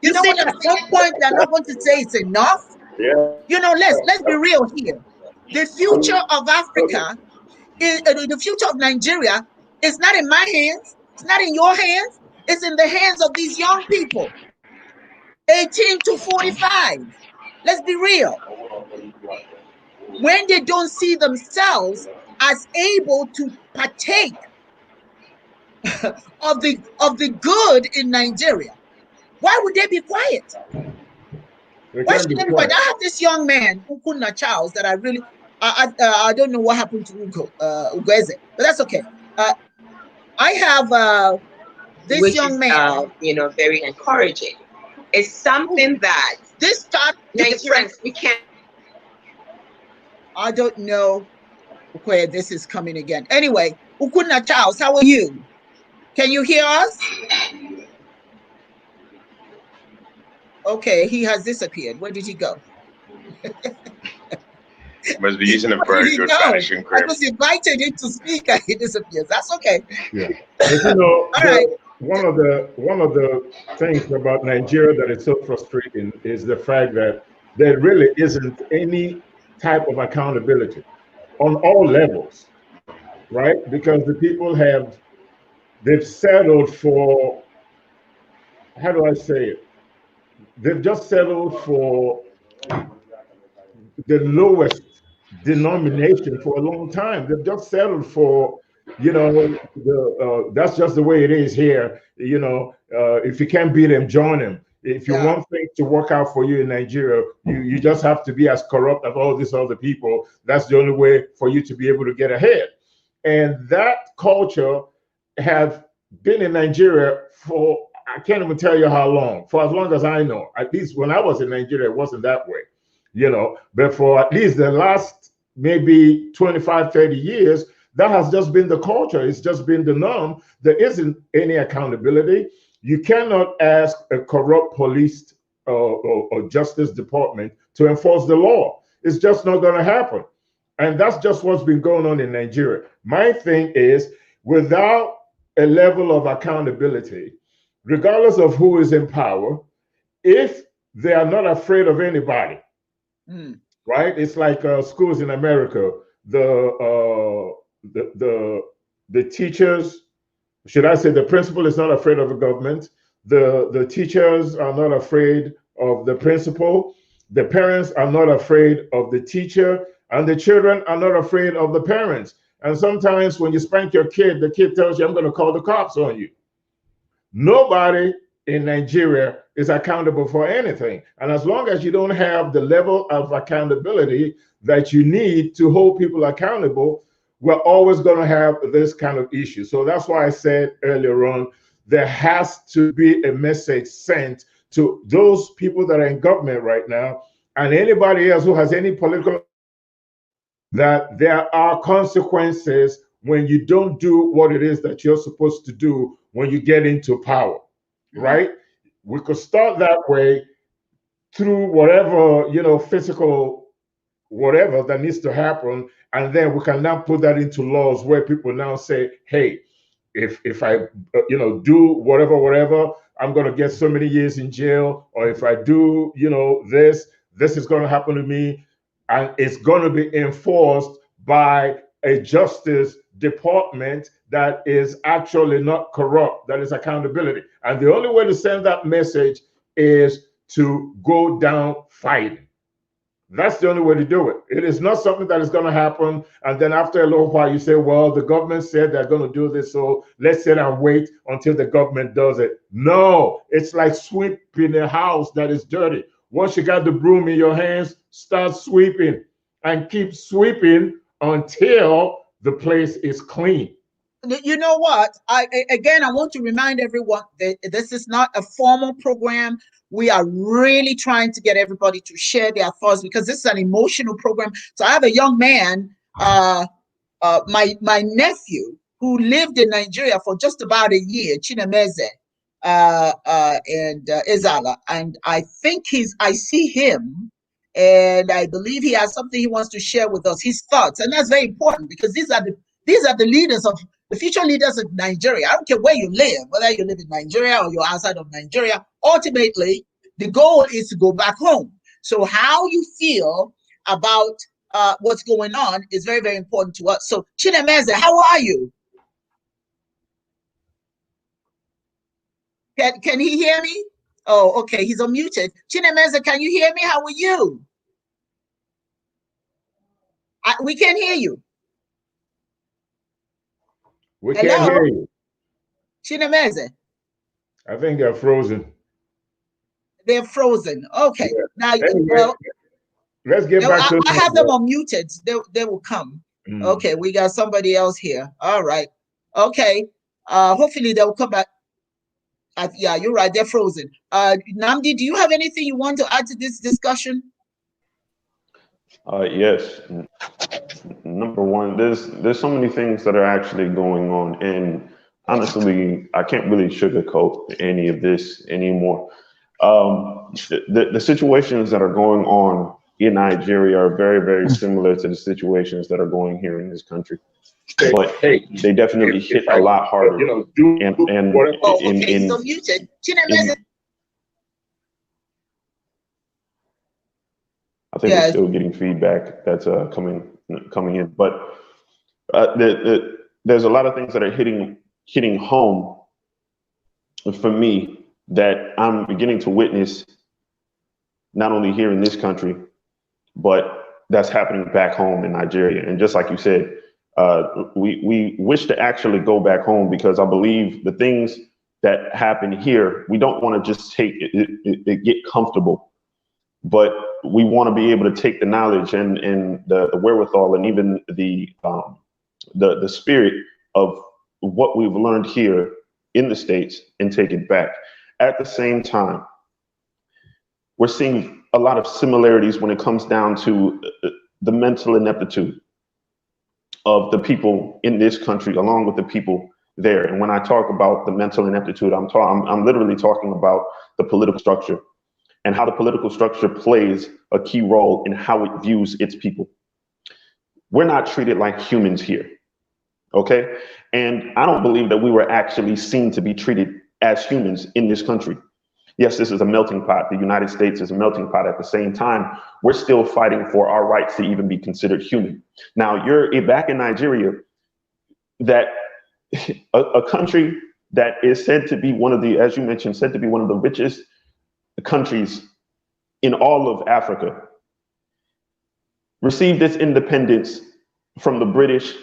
You think at some point they're not going to say it's enough? Yeah. Let's be real here. The future of Africa, the future of Nigeria, is not in my hands. It's not in your hands. It's in the hands of these young people, 18 to 45. Let's be real. When they don't see themselves as able to partake of the good in Nigeria, why would they be quiet? Why should they be quiet? I have this young man, Ukuna Charles, that I really, I don't know what happened to Ugoeze, but that's okay. I have this young man. Very encouraging. It's something that this start Nigerians, we can't. I don't know where this is coming again. Anyway, Ukuna Charles, how are you? Can you hear us? Okay, he has disappeared. Where did he go? Must be using a very good vanishing cream. I was invited him to speak and he disappears. That's okay. Yeah. But all right. One of the things about Nigeria that is so frustrating is the fact that there really isn't any type of accountability on all levels, right? Because the people they've settled for, how do I say it? They've just settled for the lowest denomination for a long time. They've just settled for you know, that's just the way it is here. You know, if you can't beat him, join him. If you want things to work out for you in Nigeria, you just have to be as corrupt as all these other people. That's the only way for you to be able to get ahead. And that culture have been in Nigeria for, I can't even tell you how long, for as long as I know. At least when I was in Nigeria, it wasn't that way, you know. But for at least the last maybe 25, 30 years, that has just been the culture. It's just been the norm. There isn't any accountability. You cannot ask a corrupt police or justice department to enforce the law. It's just not going to happen. And that's just what's been going on in Nigeria. My thing is, without a level of accountability, regardless of who is in power, if they are not afraid of anybody, right? It's like schools in America. The teachers, should I say, the principal is not afraid of the government. The teachers are not afraid of the principal. The parents are not afraid of the teacher, and the children are not afraid of the parents. And sometimes when you spank your kid, the kid tells you, I'm going to call the cops on you. Nobody in Nigeria is accountable for anything. And as long as you don't have the level of accountability that you need to hold people accountable, we're always going to have this kind of issue. So that's why I said earlier on, there has to be a message sent to those people that are in government right now and anybody else who has any political, that there are consequences when you don't do what it is that you're supposed to do when you get into power, right? We could start that way through whatever, you know, physical, whatever that needs to happen. And then we can now put that into laws where people now say, hey, if I, you know, do whatever, I'm going to get so many years in jail. Or if I do, you know, this is going to happen to me. And it's going to be enforced by a justice department that is actually not corrupt, that is accountability. And the only way to send that message is to go down fighting. That's the only way to do it. It is not something that is going to happen. And then after a little while, you say, well, the government said they're going to do this, so let's sit and wait until the government does it. No, it's like sweeping a house that is dirty. Once you got the broom in your hands, start sweeping and keep sweeping until the place is clean. You know what? I want to remind everyone that this is not a formal program. We are really trying to get everybody to share their thoughts because this is an emotional program. So I have a young man, my nephew, who lived in Nigeria for just about a year, Chinemeze and Izala, and I think I see him, and I believe he has something he wants to share with us, his thoughts, and that's very important because these are the leaders of the future leaders of Nigeria. I don't care where you live, whether you live in Nigeria or you're outside of Nigeria. Ultimately, the goal is to go back home. So how you feel about what's going on is very, very important to us. So Chinemeze, how are you? Can he hear me? Oh, okay, he's unmuted. Chinemeze, can you hear me? How are you? We can't hear you. We can't hear you. Chinemeze. I think they're frozen. They're frozen. Okay. Yeah. Now, anyway, let's get back to. I have them unmuted. They will come. Okay, we got somebody else here. All right. Okay. Hopefully they'll come back. Yeah, you're right. They're frozen. Namdi, do you have anything you want to add to this discussion? Yes. Number one, there's so many things that are actually going on, and honestly, I can't really sugarcoat any of this anymore. The situations that are going on in Nigeria are very, very similar to the situations that are going here in this country, but they definitely hit a lot harder. I think we're still getting feedback that's coming in, but there's a lot of things that are hitting home for me that I'm beginning to witness, not only here in this country, but that's happening back home in Nigeria. And just like you said, We wish to actually go back home, because I believe the things that happen here, we don't want to just get comfortable, but we want to be able to take the knowledge and the wherewithal and even the spirit of what we've learned here in the States and take it back. At the same time, we're seeing a lot of similarities when it comes down to the mental ineptitude of the people in this country, along with the people there. And when I talk about the mental ineptitude, I'm literally talking about the political structure and how the political structure plays a key role in how it views its people. We're not treated like humans here, okay? And I don't believe that we were actually seen to be treated as humans in this country. Yes, this is a melting pot. The United States is a melting pot. At the same time, we're still fighting for our rights to even be considered human. Now, you're back in Nigeria, that a country that is said to be one of the, as you mentioned, said to be one of the richest countries in all of Africa, received its independence from the British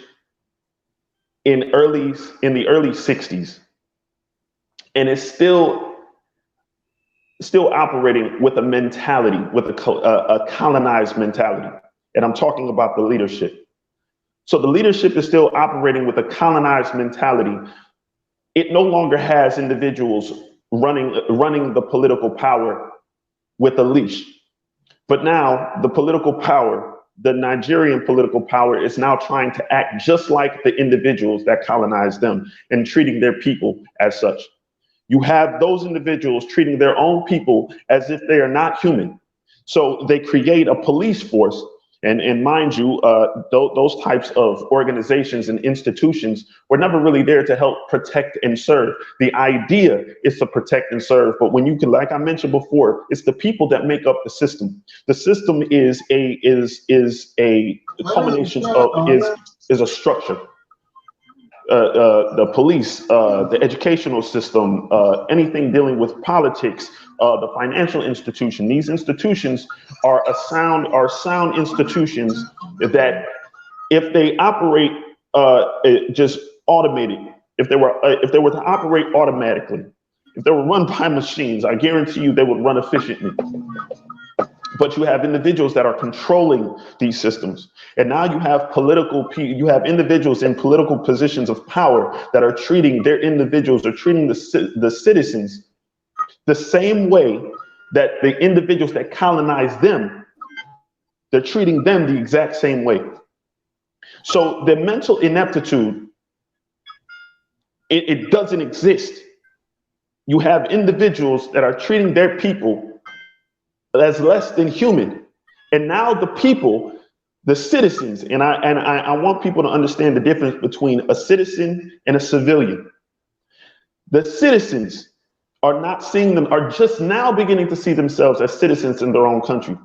in the early 60s, and is still operating with a mentality, with a colonized mentality. And I'm talking about the leadership. So the leadership is still operating with a colonized mentality. It no longer has individuals running the political power with a leash. But now the political power, the Nigerian political power, is now trying to act just like the individuals that colonized them and treating their people as such. You have those individuals treating their own people as if they are not human. So they create a police force. And mind you, those types of organizations and institutions were never really there to help protect and serve. The idea is to protect and serve. But when you can, like I mentioned before, it's the people that make up the system. The system is a culmination of, is a structure. The police, the educational system, anything dealing with politics, the financial institution. These institutions are sound institutions that, if they operate just automated, if they were to operate automatically, if they were run by machines, I guarantee you they would run efficiently. But you have individuals that are controlling these systems. And now you have individuals in political positions of power that are treating their individuals, or treating the citizens the same way that the individuals that colonize them, they're treating them the exact same way. So the mental ineptitude, it doesn't exist. You have individuals that are treating their people as less than human. And now the people, the citizens, and I want people to understand the difference between a citizen and a civilian. The citizens are just now beginning to see themselves as citizens in their own country.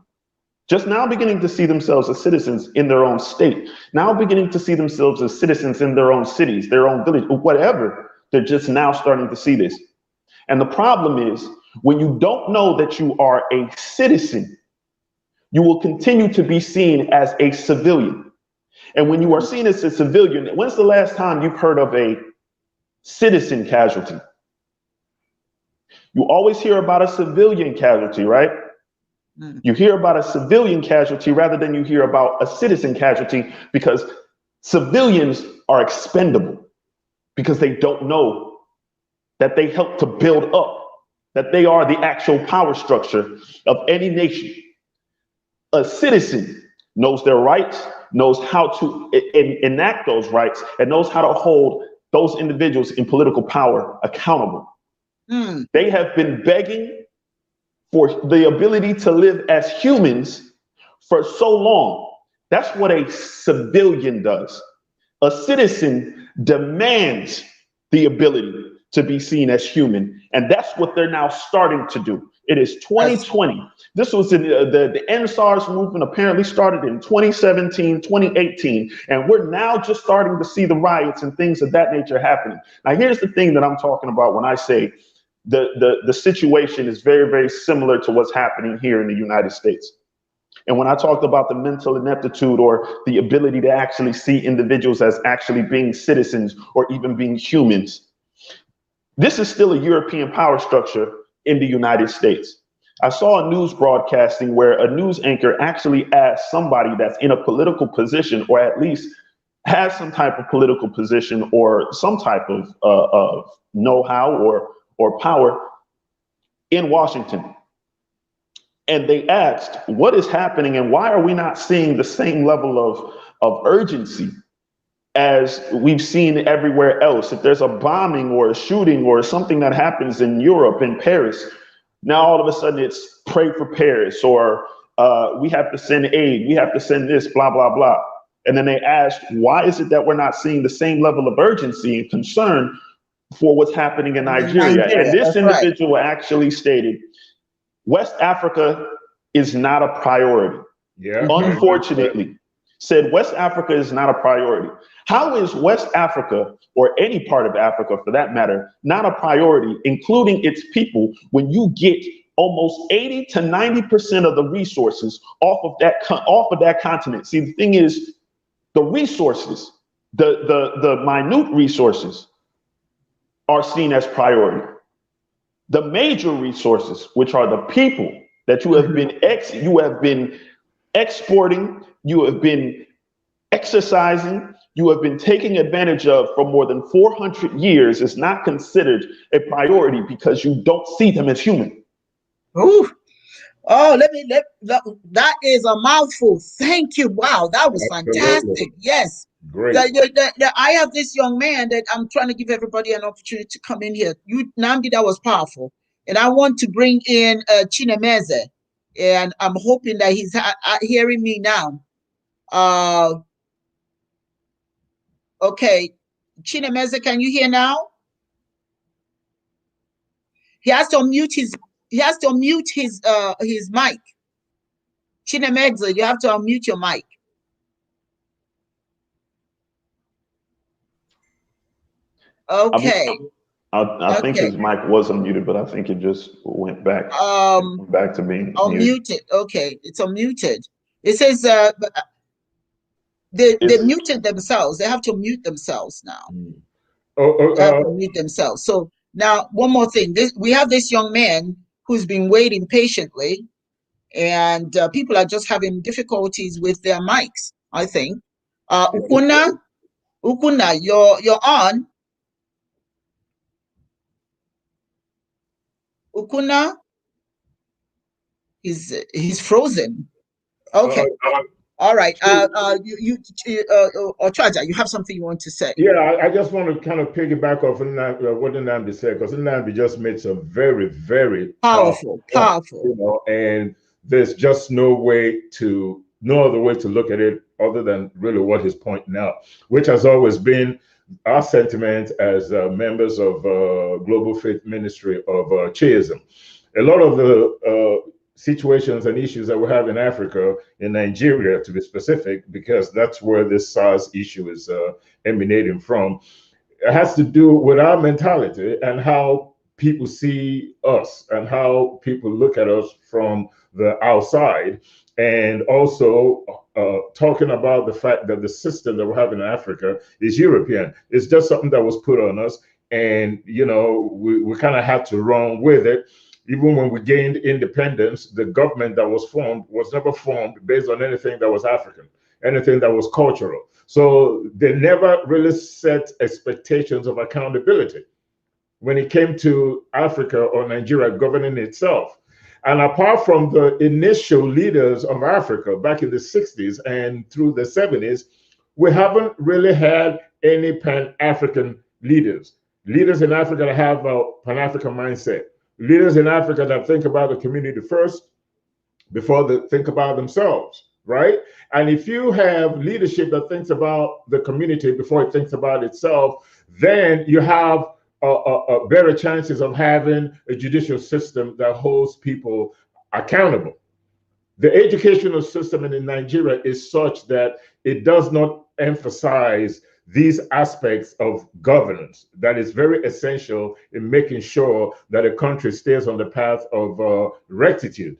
Just now beginning to see themselves as citizens in their own state. Now beginning to see themselves as citizens in their own cities, their own village, or whatever. They're just now starting to see this. And the problem is, when you don't know that you are a citizen, you will continue to be seen as a civilian. And when you are seen as a civilian, when's the last time you've heard of a citizen casualty? You always hear about a civilian casualty, right? You hear about a civilian casualty rather than you hear about a citizen casualty, because civilians are expendable, because they don't know that they help to build up, that they are the actual power structure of any nation. A citizen knows their rights, knows how to enact those rights, and knows how to hold those individuals in political power accountable. They have been begging for the ability to live as humans for so long. That's what a civilian does. A citizen demands the ability to be seen as human. And that's what they're now starting to do. It is 2020. This was in the NSARS movement apparently started in 2017, 2018. And we're now just starting to see the riots and things of that nature happening. Now, here's the thing that I'm talking about when I say the situation is very, very similar to what's happening here in the United States. And when I talked about the mental ineptitude or the ability to actually see individuals as actually being citizens or even being humans, this is still a European power structure in the United States. I saw a news broadcasting where a news anchor actually asked somebody that's in a political position, or at least has some type of political position or some type of know-how or power in Washington. And they asked, what is happening and why are we not seeing the same level of urgency as we've seen everywhere else? If there's a bombing or a shooting or something that happens in Europe, in Paris, now all of a sudden it's pray for Paris, or we have to send aid, we have to send this, blah, blah, blah. And then they asked, why is it that we're not seeing the same level of urgency and concern for what's happening in Nigeria? And this individual actually stated, West Africa is not a priority. Yeah. Unfortunately, said West Africa is not a priority. How is West Africa, or any part of Africa for that matter, not a priority, including its people, when you get almost 80 to 90% of the resources off of that continent? See, the thing is, the resources, the minute resources are seen as priority. The major resources, which are the people that you have been exporting, you have been exercising, you have been taking advantage of for more than 400 years, is not considered a priority because you don't see them as human. Ooh. Oh, that is a mouthful. Thank you. Wow, that was fantastic. Yes. Great. I have this young man that I'm trying to give everybody an opportunity to come in here. Namdi, that was powerful. And I want to bring in Chinemeze. And I'm hoping that he's hearing me now. Okay. Chinemeze, can you hear now? He has to unmute his mic. Chinemeze, you have to unmute your mic. Okay. I think his mic was unmuted, but I think it just went back to being unmuted. Okay, it's unmuted. It says they muted themselves. They have to mute themselves now. They have to mute themselves. So now, one more thing. We have this young man who's been waiting patiently, and people are just having difficulties with their mics, I think. Ukuna, you're on. Ukuna, he's frozen. Okay. All right. Ochaja, you have something you want to say? Yeah, I just want to kind of piggyback off what Nnamdi said, because Nnamdi just made some very, very powerful. You know, and there's just no other way to look at it other than really what he's pointing out, which has always been our sentiment as members of Global Faith Ministry of Chiism. A lot of the situations and issues that we have in Africa, in Nigeria to be specific, because that's where this SARS issue is emanating from, it has to do with our mentality and how people see us and how people look at us from the outside. And also talking about the fact that the system that we have in Africa is European. It's just something that was put on us. And, you know, we kind of have to run with it. Even when we gained independence, the government that was formed was never formed based on anything that was African, anything that was cultural. So they never really set expectations of accountability when it came to Africa or Nigeria governing itself. And apart from the initial leaders of Africa back in the 60s and through the 70s, we haven't really had any Pan-African leaders. Leaders in Africa that have a Pan-African mindset. Leaders in Africa that think about the community first before they think about themselves, right? And if you have leadership that thinks about the community before it thinks about itself, then you have better chances of having a judicial system that holds people accountable. The educational system in Nigeria is such that it does not emphasize these aspects of governance that is very essential in making sure that a country stays on the path of rectitude.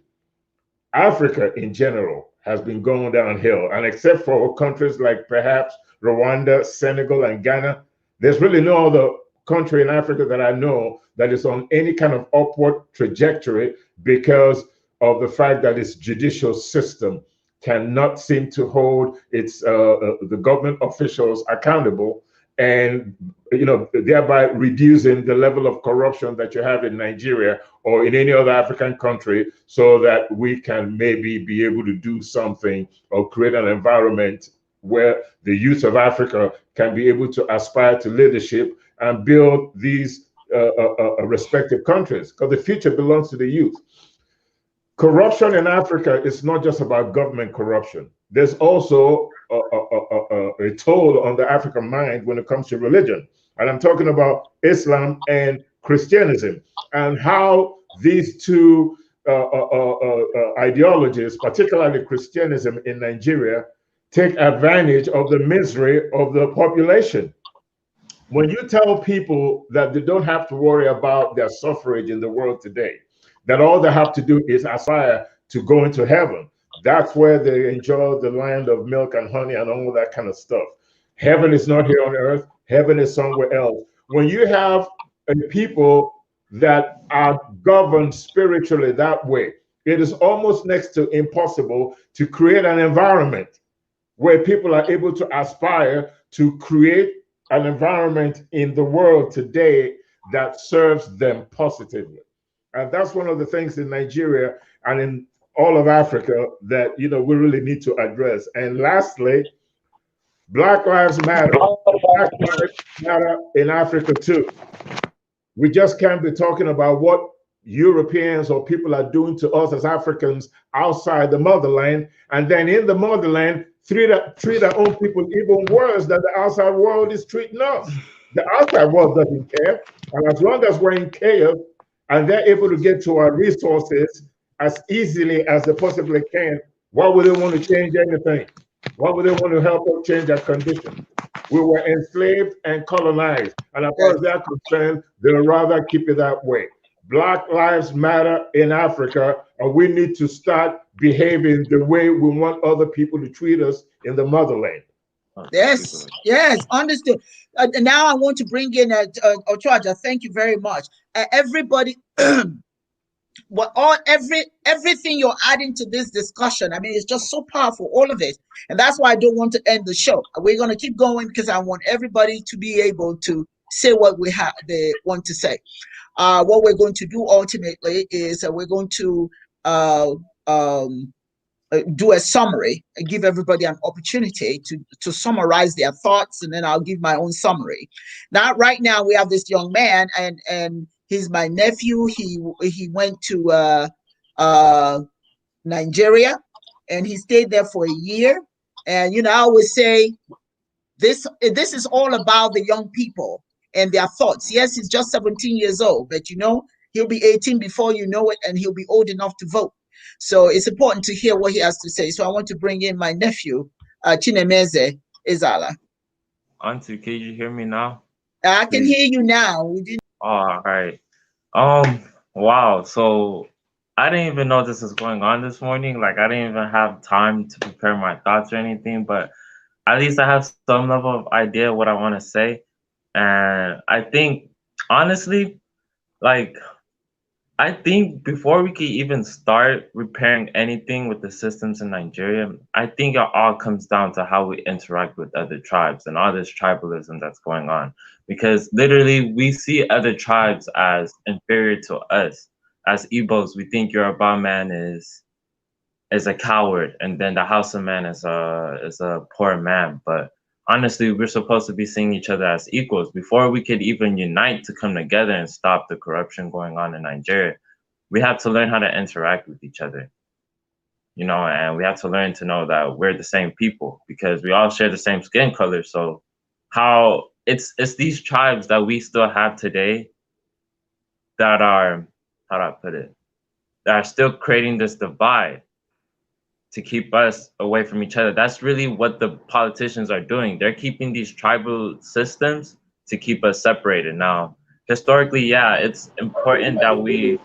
Africa in general has been going downhill. And except for countries like perhaps Rwanda, Senegal, and Ghana, there's really no other country in Africa that I know that is on any kind of upward trajectory because of the fact that its judicial system cannot seem to hold its the government officials accountable, and thereby reducing the level of corruption that you have in Nigeria or in any other African country, so that we can maybe be able to do something or create an environment where the youth of Africa can be able to aspire to leadership and build these respective countries, because the future belongs to the youth. Corruption in Africa is not just about government corruption. There's also a toll on the African mind when it comes to religion. And I'm talking about Islam and Christianism, and how these two ideologies, particularly Christianism in Nigeria, take advantage of the misery of the population. When you tell people that they don't have to worry about their suffrage in the world today, that all they have to do is aspire to go into heaven, that's where they enjoy the land of milk and honey and all that kind of stuff. Heaven is not here on earth. Heaven is somewhere else. When you have people that are governed spiritually that way, it is almost next to impossible to create an environment where people are able to aspire to create an environment in the world today that serves them positively. And that's one of the things in Nigeria and in all of Africa that we really need to address. And lastly, Black Lives Matter. Black Lives Matter in Africa too. We just can't be talking about what Europeans or people are doing to us as Africans outside the motherland, and then in the motherland treat our own people even worse than the outside world is treating us. The outside world doesn't care, and as long as we're in chaos and they're able to get to our resources as easily as they possibly can, why would they want to change anything? Why would they want to help us change our condition? We were enslaved and colonized, and as far as they're concerned, they'd rather keep it that way. Black Lives Matter in Africa, and we need to start behaving the way we want other people to treat us in the motherland. Yes, understood. Now I want to bring in Ochoaja. Thank you very much. Everybody, everything you're adding to this discussion, I mean, it's just so powerful, all of it. And that's why I don't want to end the show. We're going to keep going because I want everybody to be able to say what they want to say. What we're going to do ultimately is we're going to do a summary and give everybody an opportunity to summarize their thoughts, and then I'll give my own summary. Now, right now, we have this young man, and he's my nephew. He went to Nigeria, and he stayed there for a year. And I always say this is all about the young people and their thoughts. Yes, he's just 17 years old, but he'll be 18 before you know it, and he'll be old enough to vote. So it's important to hear what he has to say. So I want to bring in my nephew, Chinemeze Ezala. Auntie, can you hear me now? I can hear you now. All right. Wow. So I didn't even know this was going on this morning. Like, I didn't even have time to prepare my thoughts or anything, but at least I have some level of idea what I want to say. And I think, honestly, I think before we could even start repairing anything with the systems in Nigeria, I think it all comes down to how we interact with other tribes and all this tribalism that's going on. Because literally, we see other tribes as inferior to us. As Igbos, we think Yoruba man is a coward, and then the Hausa man is a poor man. But honestly, we're supposed to be seeing each other as equals. Before we could even unite to come together and stop the corruption going on in Nigeria, we have to learn how to interact with each other, and we have to learn to know that we're the same people because we all share the same skin color. So how it's these tribes that we still have today that are, how do I put it, that are still creating this divide to keep us away from each other. That's really what the politicians are doing. They're keeping these tribal systems to keep us separated. Now, historically, yeah, it's important that we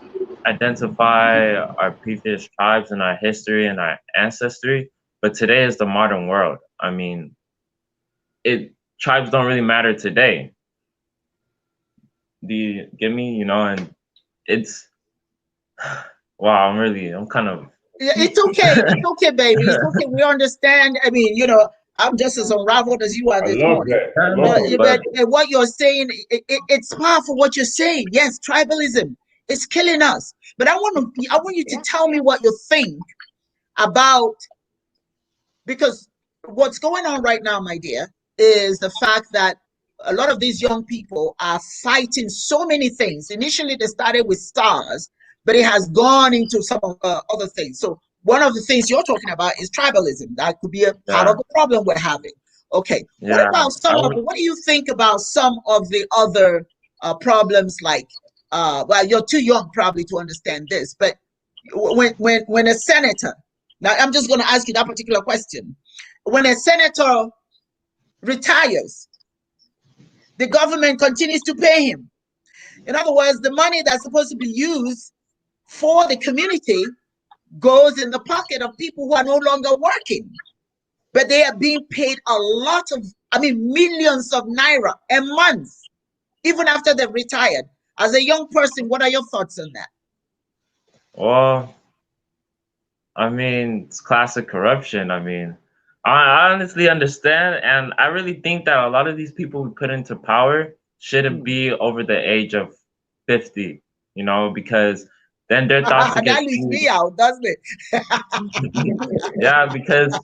identify our previous tribes and our history and our ancestry. But today is the modern world. I mean, tribes don't really matter today. Do you get me? You know, and it's wow. I'm kind of. It's okay. It's okay, baby. It's okay. We understand. I mean, I'm just as unraveled as you are I this love morning. that. But what you're saying, it's powerful. What you're saying, yes, tribalism is killing us. But I want you to tell me what you think about, because what's going on right now, my dear, is the fact that a lot of these young people are fighting so many things. Initially, they started with stars, but it has gone into some other things. So one of the things you're talking about is tribalism. That could be a part of the problem we're having. Okay. Yeah. What do you think about some of the other problems? Like, well, you're too young probably to understand this, but when a senator, now I'm just going to ask you that particular question. When a senator retires, the government continues to pay him. In other words, the money that's supposed to be used for the community goes in the pocket of people who are no longer working. But they are being paid a lot of, millions of naira a month, even after they've retired. As a young person, what are your thoughts on that? Well, it's classic corruption. I honestly understand, and I really think that a lot of these people we put into power shouldn't be over the age of 50, because then they're thought to get that leaves me out, doesn't it? Yeah, because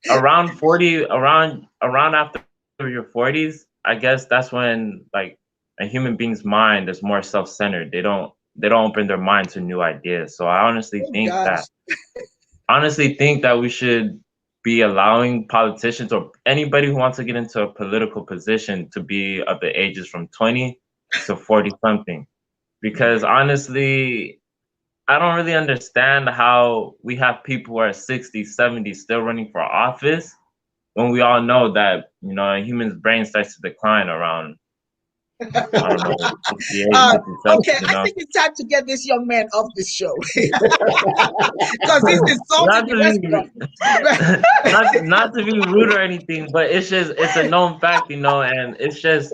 around 40, around after your 40s, I guess that's when like a human being's mind is more self-centered. They don't open their mind to new ideas. So I honestly think that we should be allowing politicians or anybody who wants to get into a political position to be of the ages from 20 to 40 something. Because honestly, I don't really understand how we have people who are 60, 70 still running for office when we all know that, a human's brain starts to decline around, I don't know, 68, 57, okay, I think it's time to get this young man off this show. Because this is insulting the rest not to be rude or anything, but it's a known fact, and it's just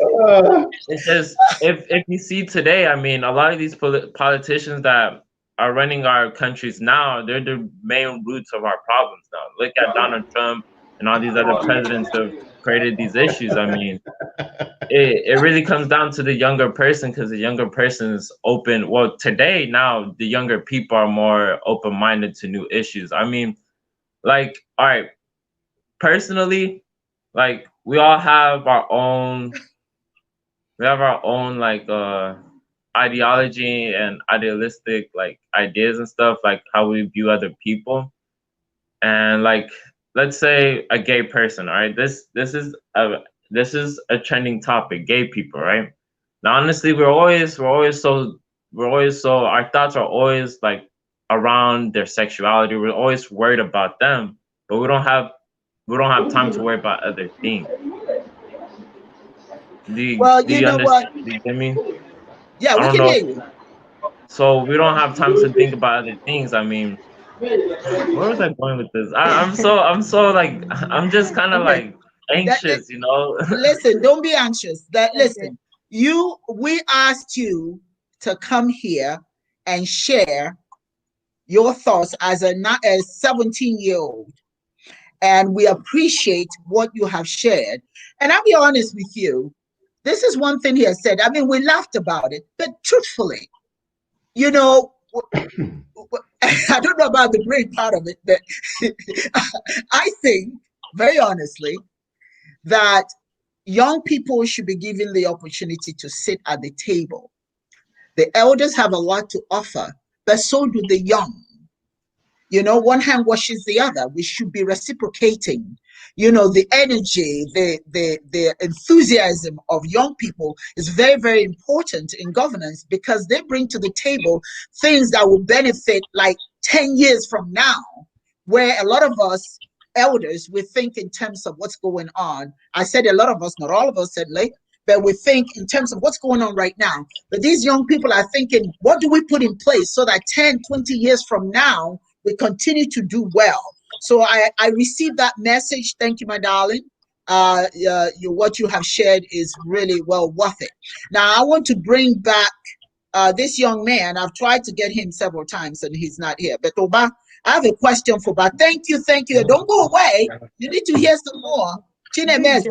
if you see today, a lot of these politicians that are running our countries now, they're the main roots of our problems now. Look at Donald Trump and all these other presidents who have created these issues. It really comes down to the younger person, because the younger person is open. Well, today, now, the younger people are more open-minded to new issues. Like, all right, personally, like, we have our own like ideology and idealistic like ideas and stuff, like how we view other people. And like, let's say a gay person, all right, this is a trending topic, gay people, right? Now, honestly, we're always so our thoughts are always like around their sexuality. We're always worried about them, but we don't have time to worry about other things. Do you get me? Yeah, we can hear you. So we don't have time to think about other things. Where was I going with this? I'm so like, I'm just kind of like anxious, Listen, don't be anxious. Listen, we asked you to come here and share your thoughts as a 17-year-old, and we appreciate what you have shared. And I'll be honest with you, this is one thing he has said. We laughed about it, but truthfully, I don't know about the great part of it, but I think, very honestly, that young people should be given the opportunity to sit at the table. The elders have a lot to offer, but so do the young. One hand washes the other. We should be reciprocating. The energy, the enthusiasm of young people is very, very important in governance, because they bring to the table things that will benefit like 10 years from now, where a lot of us elders, we think in terms of what's going on. I said a lot of us, not all of us, certainly, but we think in terms of what's going on right now. But these young people are thinking, what do we put in place so that 10, 20 years from now, we continue to do well? So I received that message. Thank you, my darling. What you have shared is really well worth it. Now, I want to bring back this young man. I've tried to get him several times and he's not here. But Oba, I have a question for Oba. Thank you. Don't go away. You need to hear some more. Chinemeze,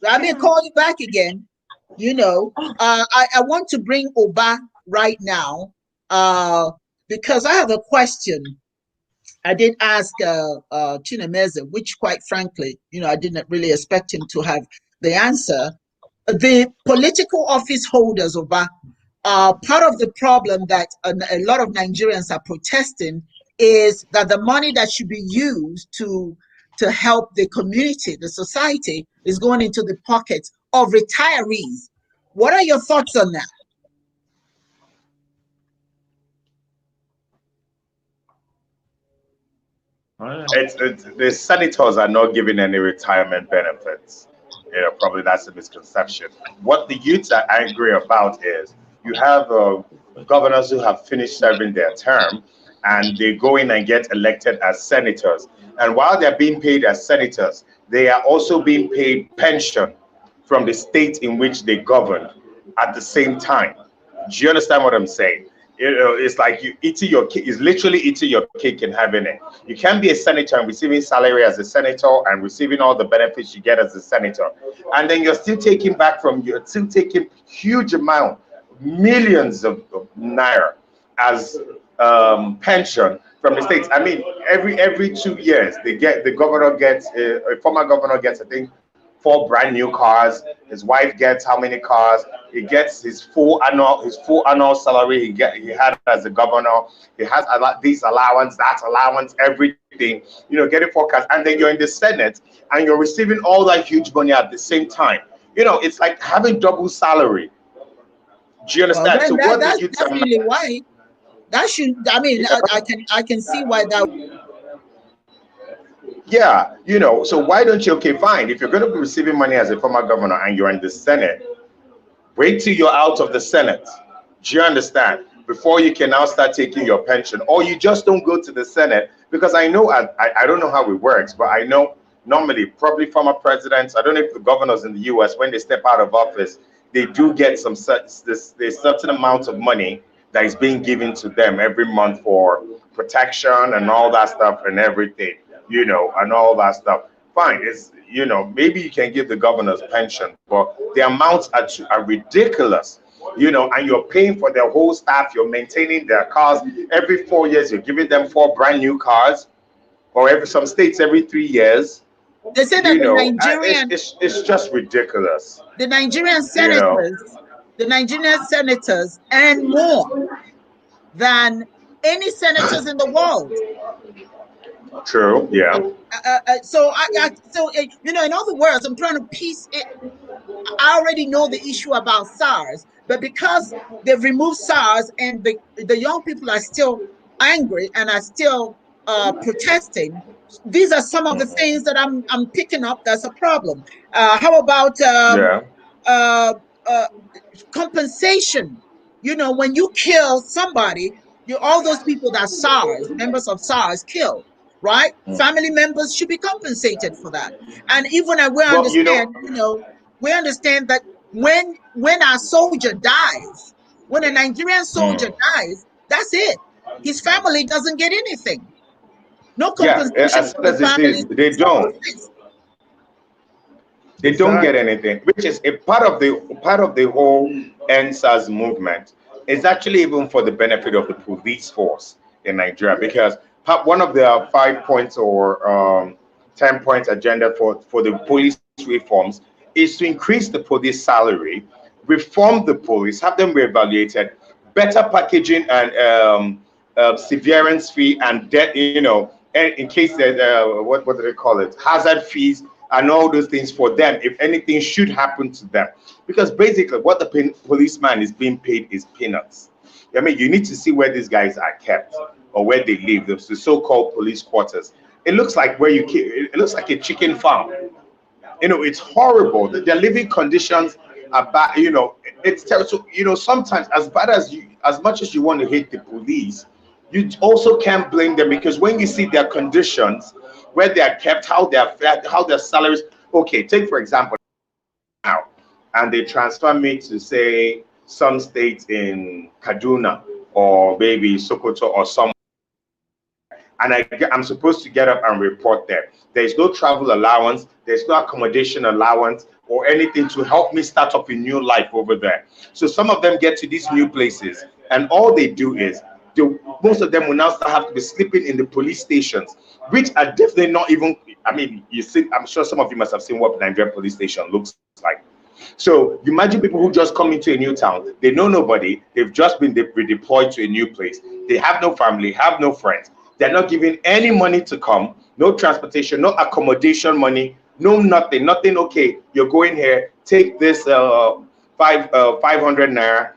I may call you back again. I want to bring Oba right now because I have a question. I did ask Chinemeze, which quite frankly, I didn't really expect him to have the answer. The political office holders, Oba, part of the problem that a lot of Nigerians are protesting is that the money that should be used to help the community, the society, is going into the pockets of retirees. What are your thoughts on that? It's the senators are not giving any retirement benefits. Probably that's a misconception. What the youths are angry about is you have governors who have finished serving their term and they go in and get elected as senators. And while they're being paid as senators, they are also being paid pension from the state in which they governed at the same time. Do you understand what I'm saying? It's like you eating your cake. It's literally eating your cake and having it. You can't be a senator and receiving salary as a senator and receiving all the benefits you get as a senator, and then you're still taking huge amount, millions of naira as pension from the states. I mean, every 2 years the governor gets a former governor gets, I think, 4 brand new cars. His wife gets how many cars? He gets his full annual salary he had as a governor. He has this allowance, that allowance, everything. Getting forecast, and then you're in the Senate and you're receiving all that huge money at the same time. It's like having double salary. Do you understand? Well, so that's really why. That should. I mean, I can see why that. Yeah, so why don't you, okay, fine. If you're going to be receiving money as a former governor and you're in the Senate, wait till you're out of the Senate. Do you understand? Before you can now start taking your pension, or you just don't go to the Senate, because I know, I don't know how it works, but I know normally probably former presidents, I don't know if the governors in the US, when they step out of office, they do get there's certain amount of money that is being given to them every month for protection and all that stuff and everything. And all that stuff. Fine, it's, maybe you can give the governors pension, but the amounts are ridiculous, and you're paying for their whole staff, you're maintaining their cars. Every 4 years, you're giving them 4 brand new cars, or some states every 3 years. They say that the Nigerian, it's just ridiculous. The Nigerian senators earn more than any senators in the world. True. Yeah. So in other words, I'm trying to piece it. I already know the issue about SARS, but because they've removed SARS and the young people are still angry and are still protesting, these are some of the things that I'm picking up. That's a problem. How about compensation? When you kill somebody, all those people that members of SARS killed. Right? Family members should be compensated for that. And even we understand that when our soldier dies, when a Nigerian soldier dies, that's it. His family doesn't get anything. No compensation for the family. They don't. They don't get anything, which is a part of the whole NSAS movement. Is actually even for the benefit of the police force in Nigeria, because one of the 5 points or 10 points agenda for the police reforms is to increase the police salary, reform the police, have them reevaluated, better packaging and severance fee and debt, in case there's what do they call it, hazard fees and all those things for them if anything should happen to them. Because basically what the policeman is being paid is peanuts. I mean, you need to see where these guys are kept or where they live, the so-called police quarters. It looks like it looks like a chicken farm. It's horrible. Their living conditions about, you know, it's terrible. So, you know, sometimes as bad as you, as much as you want to hate the police, you also can't blame them, because when you see their conditions, where they are kept, how they are fed, how their salaries. Okay, take for example now, and they transfer me to say some state in Kaduna or maybe Sokoto or some, and I'm supposed to get up and report there. There's no travel allowance, there's no accommodation allowance or anything to help me start up a new life over there. So some of them get to these new places, and all they do is, most of them will now start have to be sleeping in the police stations, which are definitely not even. I mean, you see, I'm sure some of you must have seen what Nigerian police station looks like. So you imagine people who just come into a new town, they know nobody, they've just been redeployed to a new place, they have no family, have no friends, they're not giving any money to come, no transportation, no accommodation money, no nothing. Okay, you're going here, take this 500 naira,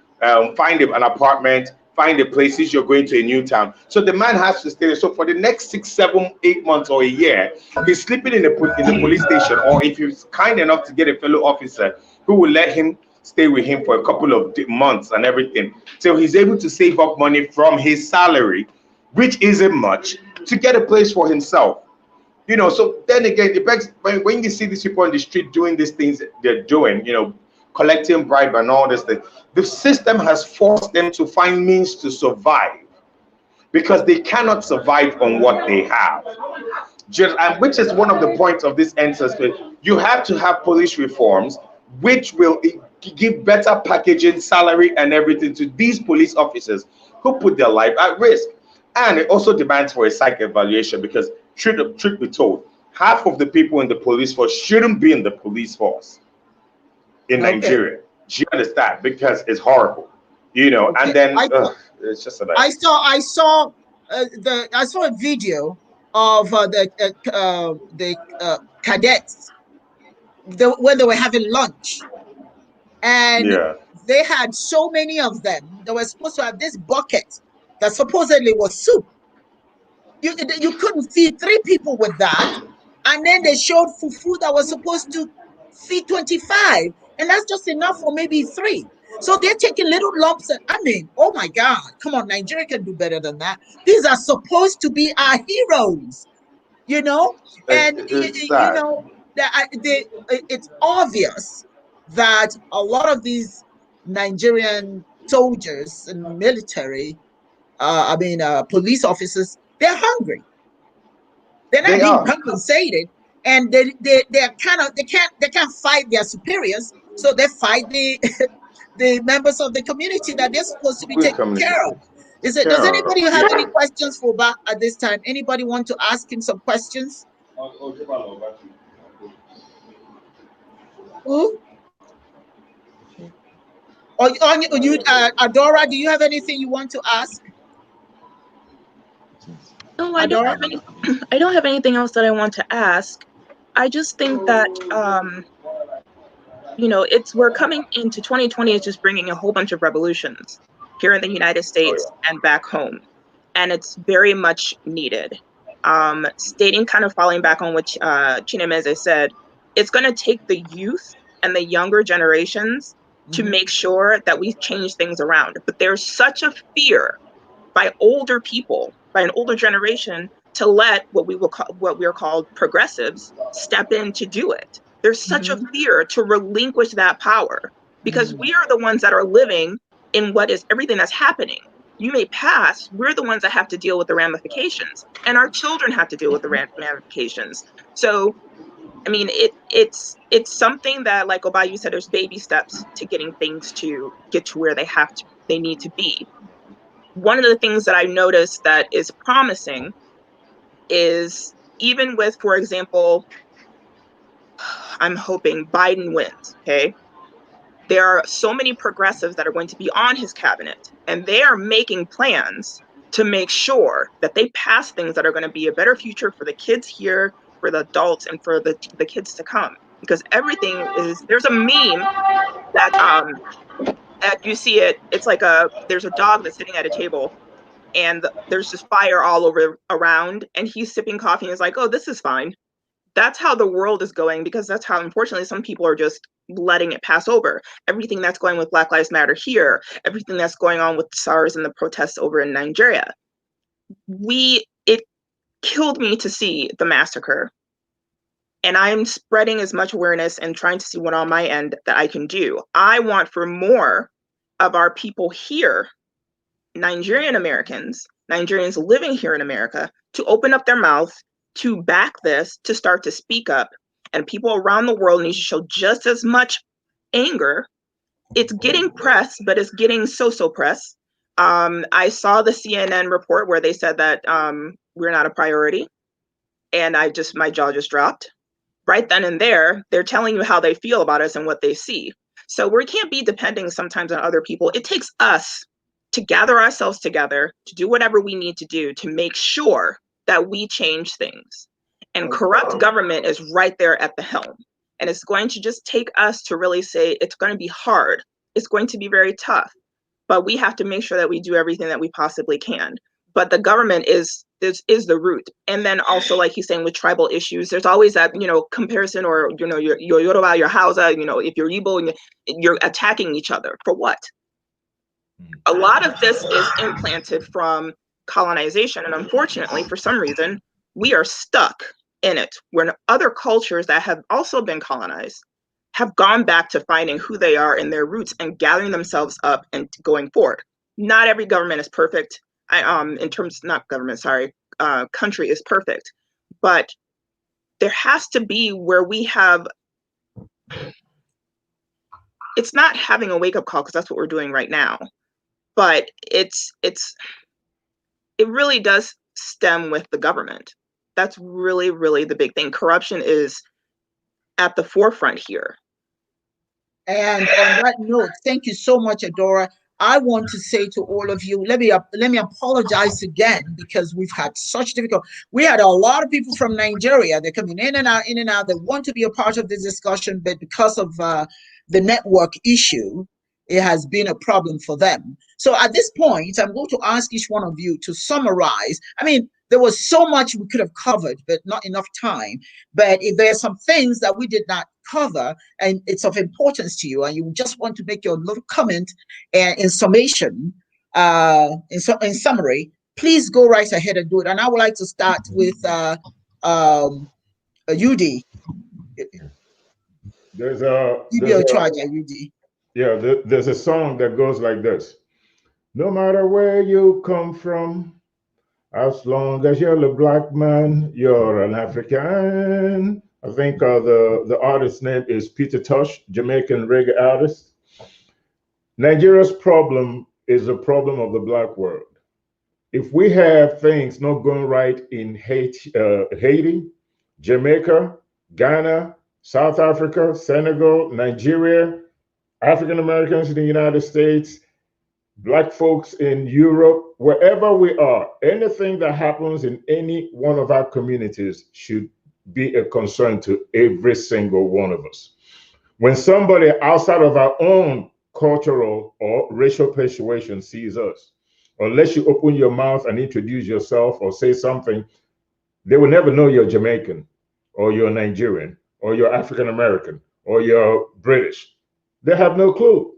find an apartment, find the places, you're going to a new town. So the man has to stay there. So for the next 6, 7, 8 months or a year, he's sleeping in the police station, or if he's kind enough to get a fellow officer who will let him stay with him for a couple of months and everything. So he's able to save up money from his salary, which isn't much, to get a place for himself. You know, so then again, it begs, when you see these people on the street doing these things they're doing, you know, collecting bribe and all this thing, the system has forced them to find means to survive, because they cannot survive on what they have. And which is one of the points of this ancestry. You have to have police reforms which will give better packaging, salary and everything to these police officers who put their life at risk. And it also demands for a psych evaluation, because truth be told, half of the people in the police force shouldn't be in the police force in Nigeria. Do you understand? Because it's horrible, you know. Okay. And then it's just I saw a video of the cadets when they were having lunch, and they had so many of them. They were supposed to have this bucket that supposedly was soup. You couldn't feed 3 people with that, and then they showed fufu that was supposed to feed 25, and that's just enough for maybe 3. So they're taking little lumps. I mean, oh my God, come on, Nigeria can do better than that. These are supposed to be our heroes, you know, and you know that it's obvious that a lot of these Nigerian soldiers and military, police officers, they're hungry. They're not being compensated, and they can't fight their superiors, so they fight the members of the community that they're supposed to be taking care of. Does anybody have any questions for Ba at this time? Anybody want to ask him some questions? Who? Or you, Adora, do you have anything you want to ask? No, I don't have anything else that I want to ask. I just think that you know, we're coming into 2020 is just bringing a whole bunch of revolutions here in the United States and back home, and it's very much needed. Stating, kind of falling back on what Chinemeze said, it's going to take the youth and the younger generations to make sure that we change things around. But there's such a fear by older people, by an older generation, to let what we are called progressives step in to do it. There's such a fear to relinquish that power, because we are the ones that are living in what is everything that's happening. You may pass, we're the ones that have to deal with the ramifications, and our children have to deal with the ramifications. So, I mean, it's something that, like Obayu said, there's baby steps to getting things to get to where they need to be. One of the things that I noticed that is promising is, even with, for example, I'm hoping Biden wins, okay? There are so many progressives that are going to be on his cabinet, and they are making plans to make sure that they pass things that are going to be a better future for the kids here, for the adults, and for the kids to come. Because everything there's a meme that you see it's like there's a dog that's sitting at a table, and there's just fire all around, and he's sipping coffee and is like, oh, this is fine. that's how the world is going, because that's how, unfortunately, some people are just letting it pass over. Everything that's going with Black Lives Matter here, everything that's going on with SARS and the protests over in Nigeria. It killed me to see the massacre. And I'm spreading as much awareness and trying to see what on my end that I can do. I want for more of our people here, Nigerian Americans, Nigerians living here in America, to open up their mouths, to back this, to start to speak up. And people around the world need to show just as much anger. It's getting press, but it's getting so-so press. I saw the CNN report where they said that we're not a priority. And my jaw just dropped. Right then and there, they're telling you how they feel about us and what they see. So we can't be depending sometimes on other people. It takes us to gather ourselves together, to do whatever we need to do to make sure that we change things. And corrupt government is right there at the helm. And it's going to just take us to really say, it's going to be hard. It's going to be very tough. But we have to make sure that we do everything that we possibly can. But the government is the root. And then also, like he's saying, with tribal issues, there's always that, comparison, or, your Yoruba, your Hausa, if you're Igbo, you're attacking each other. For what? A lot of this is implanted from colonization. And unfortunately, for some reason, we are stuck in it, when other cultures that have also been colonized have gone back to finding who they are and their roots and gathering themselves up and going forward. Not every government is perfect. Country is perfect, but there has to be where we have, it's not having a wake-up call, because that's what we're doing right now, but it really does stem with the government. That's really, really the big thing. Corruption is at the forefront here. And on that note, thank you so much, Adora. I want to say to all of you, let me apologize again, because we've had such difficult. We had a lot of people from Nigeria. They're coming in and out. They want to be a part of this discussion, but because of the network issue, it has been a problem for them. So at this point, I'm going to ask each one of you to summarize. I mean, there was so much we could have covered, but not enough time. But if there are some things that we did not cover and it's of importance to you, and you just want to make your little comment and in summation, in summary, please go right ahead and do it. And I would like to start with UD. There's a song that goes like this: no matter where you come from, as long as you're a black man, you're an African. I think the artist's name is Peter Tosh, Jamaican reggae artist. Nigeria's problem is a problem of the black world. If we have things not going right in Haiti, Jamaica, Ghana, South Africa, Senegal, Nigeria, African Americans in the United States, Black folks in Europe, wherever we are, anything that happens in any one of our communities should be a concern to every single one of us. When somebody outside of our own cultural or racial persuasion sees us, unless you open your mouth and introduce yourself or say something, they will never know you're Jamaican or you're Nigerian or you're African American or you're British. They have no clue.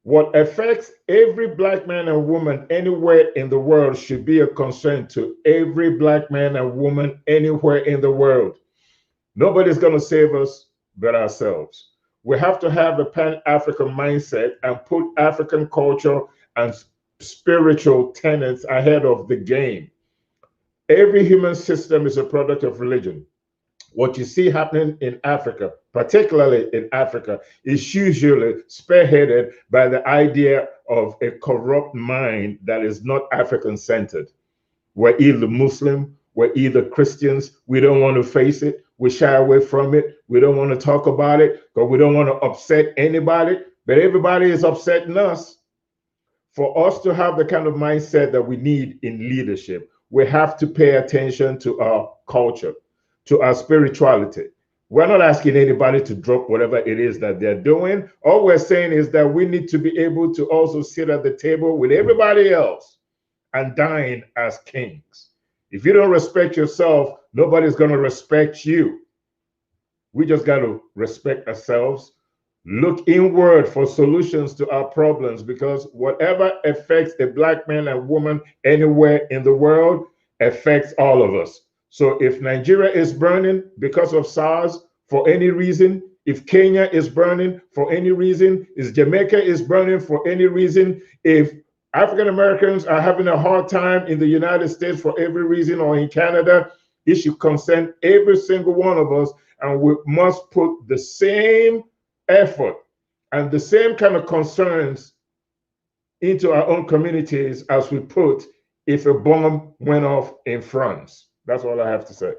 What affects every black man and woman anywhere in the world should be a concern to every black man and woman anywhere in the world. Nobody's going to save us but ourselves. We have to have a Pan-African mindset and put African culture and spiritual tenets ahead of the game. Every human system is a product of religion. What you see happening in Africa, particularly in Africa, is usually spearheaded by the idea of a corrupt mind that is not African-centered. We're either Muslim, we're either Christians, we don't want to face it, we shy away from it, we don't want to talk about it, because we don't want to upset anybody, but everybody is upsetting us. For us to have the kind of mindset that we need in leadership, we have to pay attention to our culture, to our spirituality. We're not asking anybody to drop whatever it is that they're doing. All we're saying is that we need to be able to also sit at the table with everybody else and dine as kings. If you don't respect yourself, Nobody's going to respect you. We just got to respect ourselves, look inward for solutions to our problems, because whatever affects a black man and woman anywhere in the world affects all of us. So if Nigeria is burning because of SARS for any reason, if Kenya is burning for any reason, if Jamaica is burning for any reason, if African Americans are having a hard time in the United States for every reason, or in Canada, it should concern every single one of us, and we must put the same effort and the same kind of concerns into our own communities as we put if a bomb went off in France. That's all I have to say.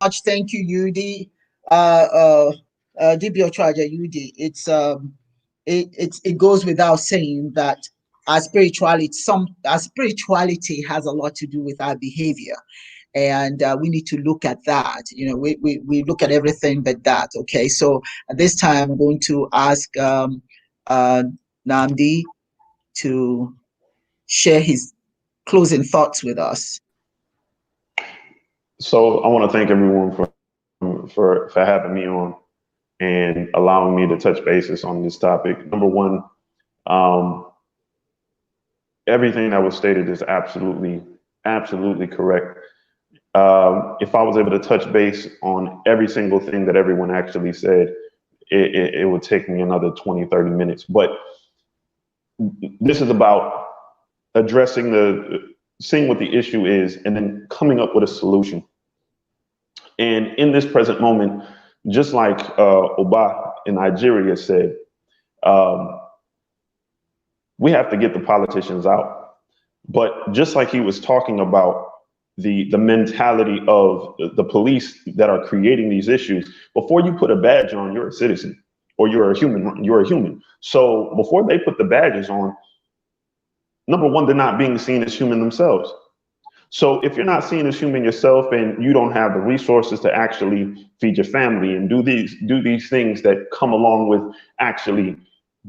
Much thank you, UD. DBO Charger UD. It goes without saying that our spirituality has a lot to do with our behavior. And we need to look at that. You know, we look at everything but that. Okay, so at this time, I'm going to ask Nnamdi to share his closing thoughts with us. So I want to thank everyone for having me on and allowing me to touch bases on this topic. Number one, everything that was stated is absolutely correct. If I was able to touch base on every single thing that everyone actually said, it would take me another 20, 30 minutes. But this is about addressing seeing what the issue is and then coming up with a solution. And in this present moment, just like Oba in Nigeria said, we have to get the politicians out. But just like he was talking about the mentality of the police that are creating these issues, before you put a badge on, you're a citizen or you're a human. So before they put the badges on, number one, they're not being seen as human themselves. So if you're not seen as human yourself and you don't have the resources to actually feed your family and do these things that come along with actually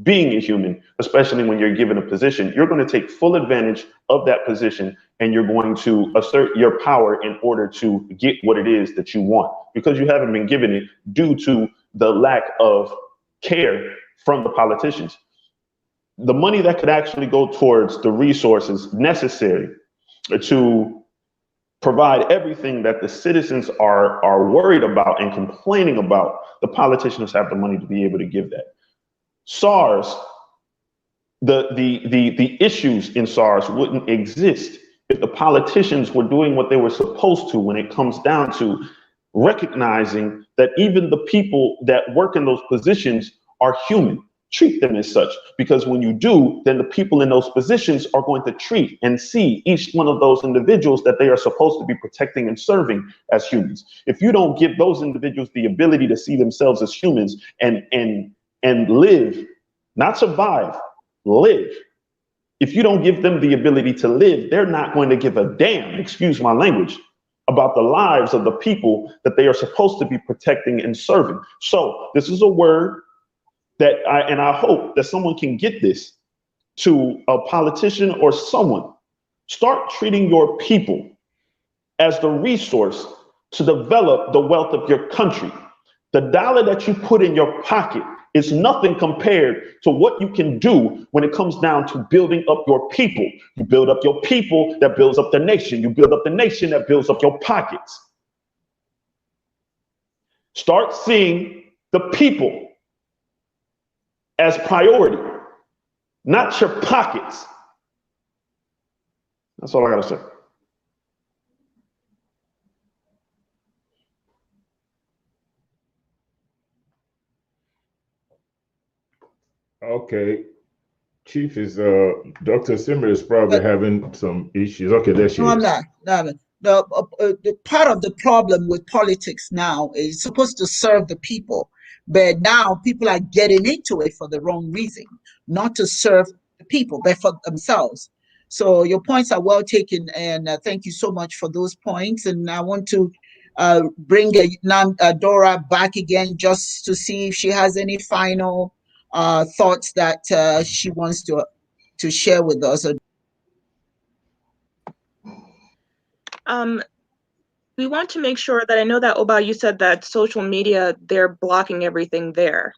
being a human, especially when you're given a position, you're going to take full advantage of that position and you're going to assert your power in order to get what it is that you want, because you haven't been given it due to the lack of care from the politicians. The money that could actually go towards the resources necessary to provide everything that the citizens are worried about and complaining about, the politicians have the money to be able to give that. SARS, the issues in SARS wouldn't exist if the politicians were doing what they were supposed to when it comes down to recognizing that even the people that work in those positions are human. Treat them as such, because when you do, then the people in those positions are going to treat and see each one of those individuals that they are supposed to be protecting and serving as humans. If you don't give those individuals the ability to see themselves as humans and live, not survive, live. If you don't give them the ability to live, they're not going to give a damn, excuse my language, about the lives of the people that they are supposed to be protecting and serving. So this is a word that I hope that someone can get this to a politician or someone. Start treating your people as the resource to develop the wealth of your country. The dollar that you put in your pocket is nothing compared to what you can do when it comes down to building up your people. You build up your people, that builds up the nation. You build up the nation, that builds up your pockets. Start seeing the people as priority, not your pockets. That's all I gotta say. Okay. Chief is Dr. Simmer is probably having some issues. Okay, there she is. I'm not. No. The part of the problem with politics now is supposed to serve the people, but now people are getting into it for the wrong reason, not to serve the people, but for themselves. So your points are well taken, and thank you so much for those points. And I want to bring Dora back again just to see if she has any final thoughts that she wants to share with us. We want to make sure that, I know that, Oba, you said that social media, they're blocking everything there.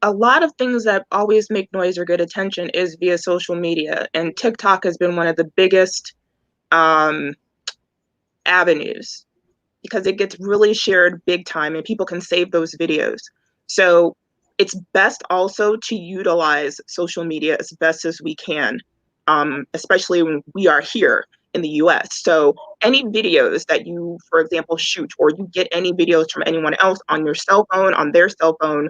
A lot of things that always make noise or get attention is via social media, and TikTok has been one of the biggest avenues, because it gets really shared big time and people can save those videos. So it's best also to utilize social media as best as we can, especially when we are here in the US. So any videos that you, for example, shoot, or you get any videos from anyone else on your cell phone, on their cell phone,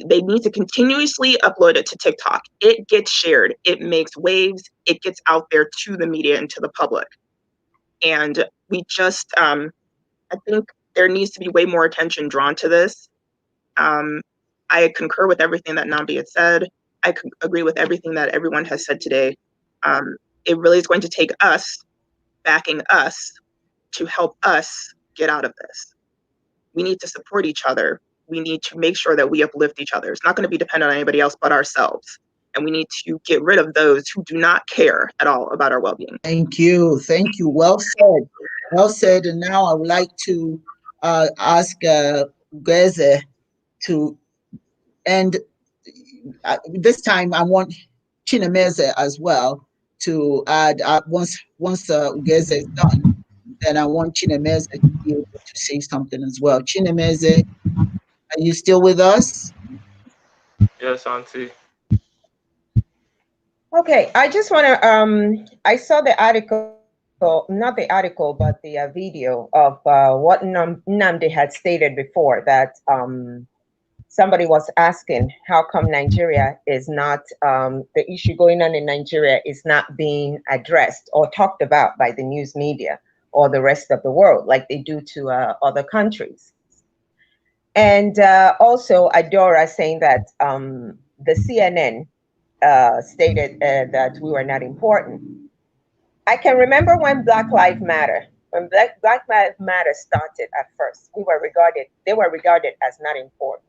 they need to continuously upload it to TikTok. It gets shared, it makes waves, it gets out there to the media and to the public. And we just, I think there needs to be way more attention drawn to this. I concur with everything that Nambi had said. I agree with everything that everyone has said today. It really is going to take us backing us to help us get out of this. We need to support each other. We need to make sure that we uplift each other. It's not going to be dependent on anybody else but ourselves. And we need to get rid of those who do not care at all about our well-being. Thank you. Thank you. Well said. Well said. And now I would like to ask Geze to end. This time I want Chinemeze as well to add. Once Geze is done, then I want Chinemeze to be able to say something as well. Chinemeze, are you still with us? Yes, Auntie. Okay, I just want to, I saw the article, not the article, but the video of what Nnamdi had stated before, that somebody was asking how come Nigeria is not, the issue going on in Nigeria is not being addressed or talked about by the news media or the rest of the world like they do to other countries. And also Adora saying that the CNN stated that we were not important. I can remember when Black Lives Matter, when Black Lives Matter started at first, they were regarded as not important.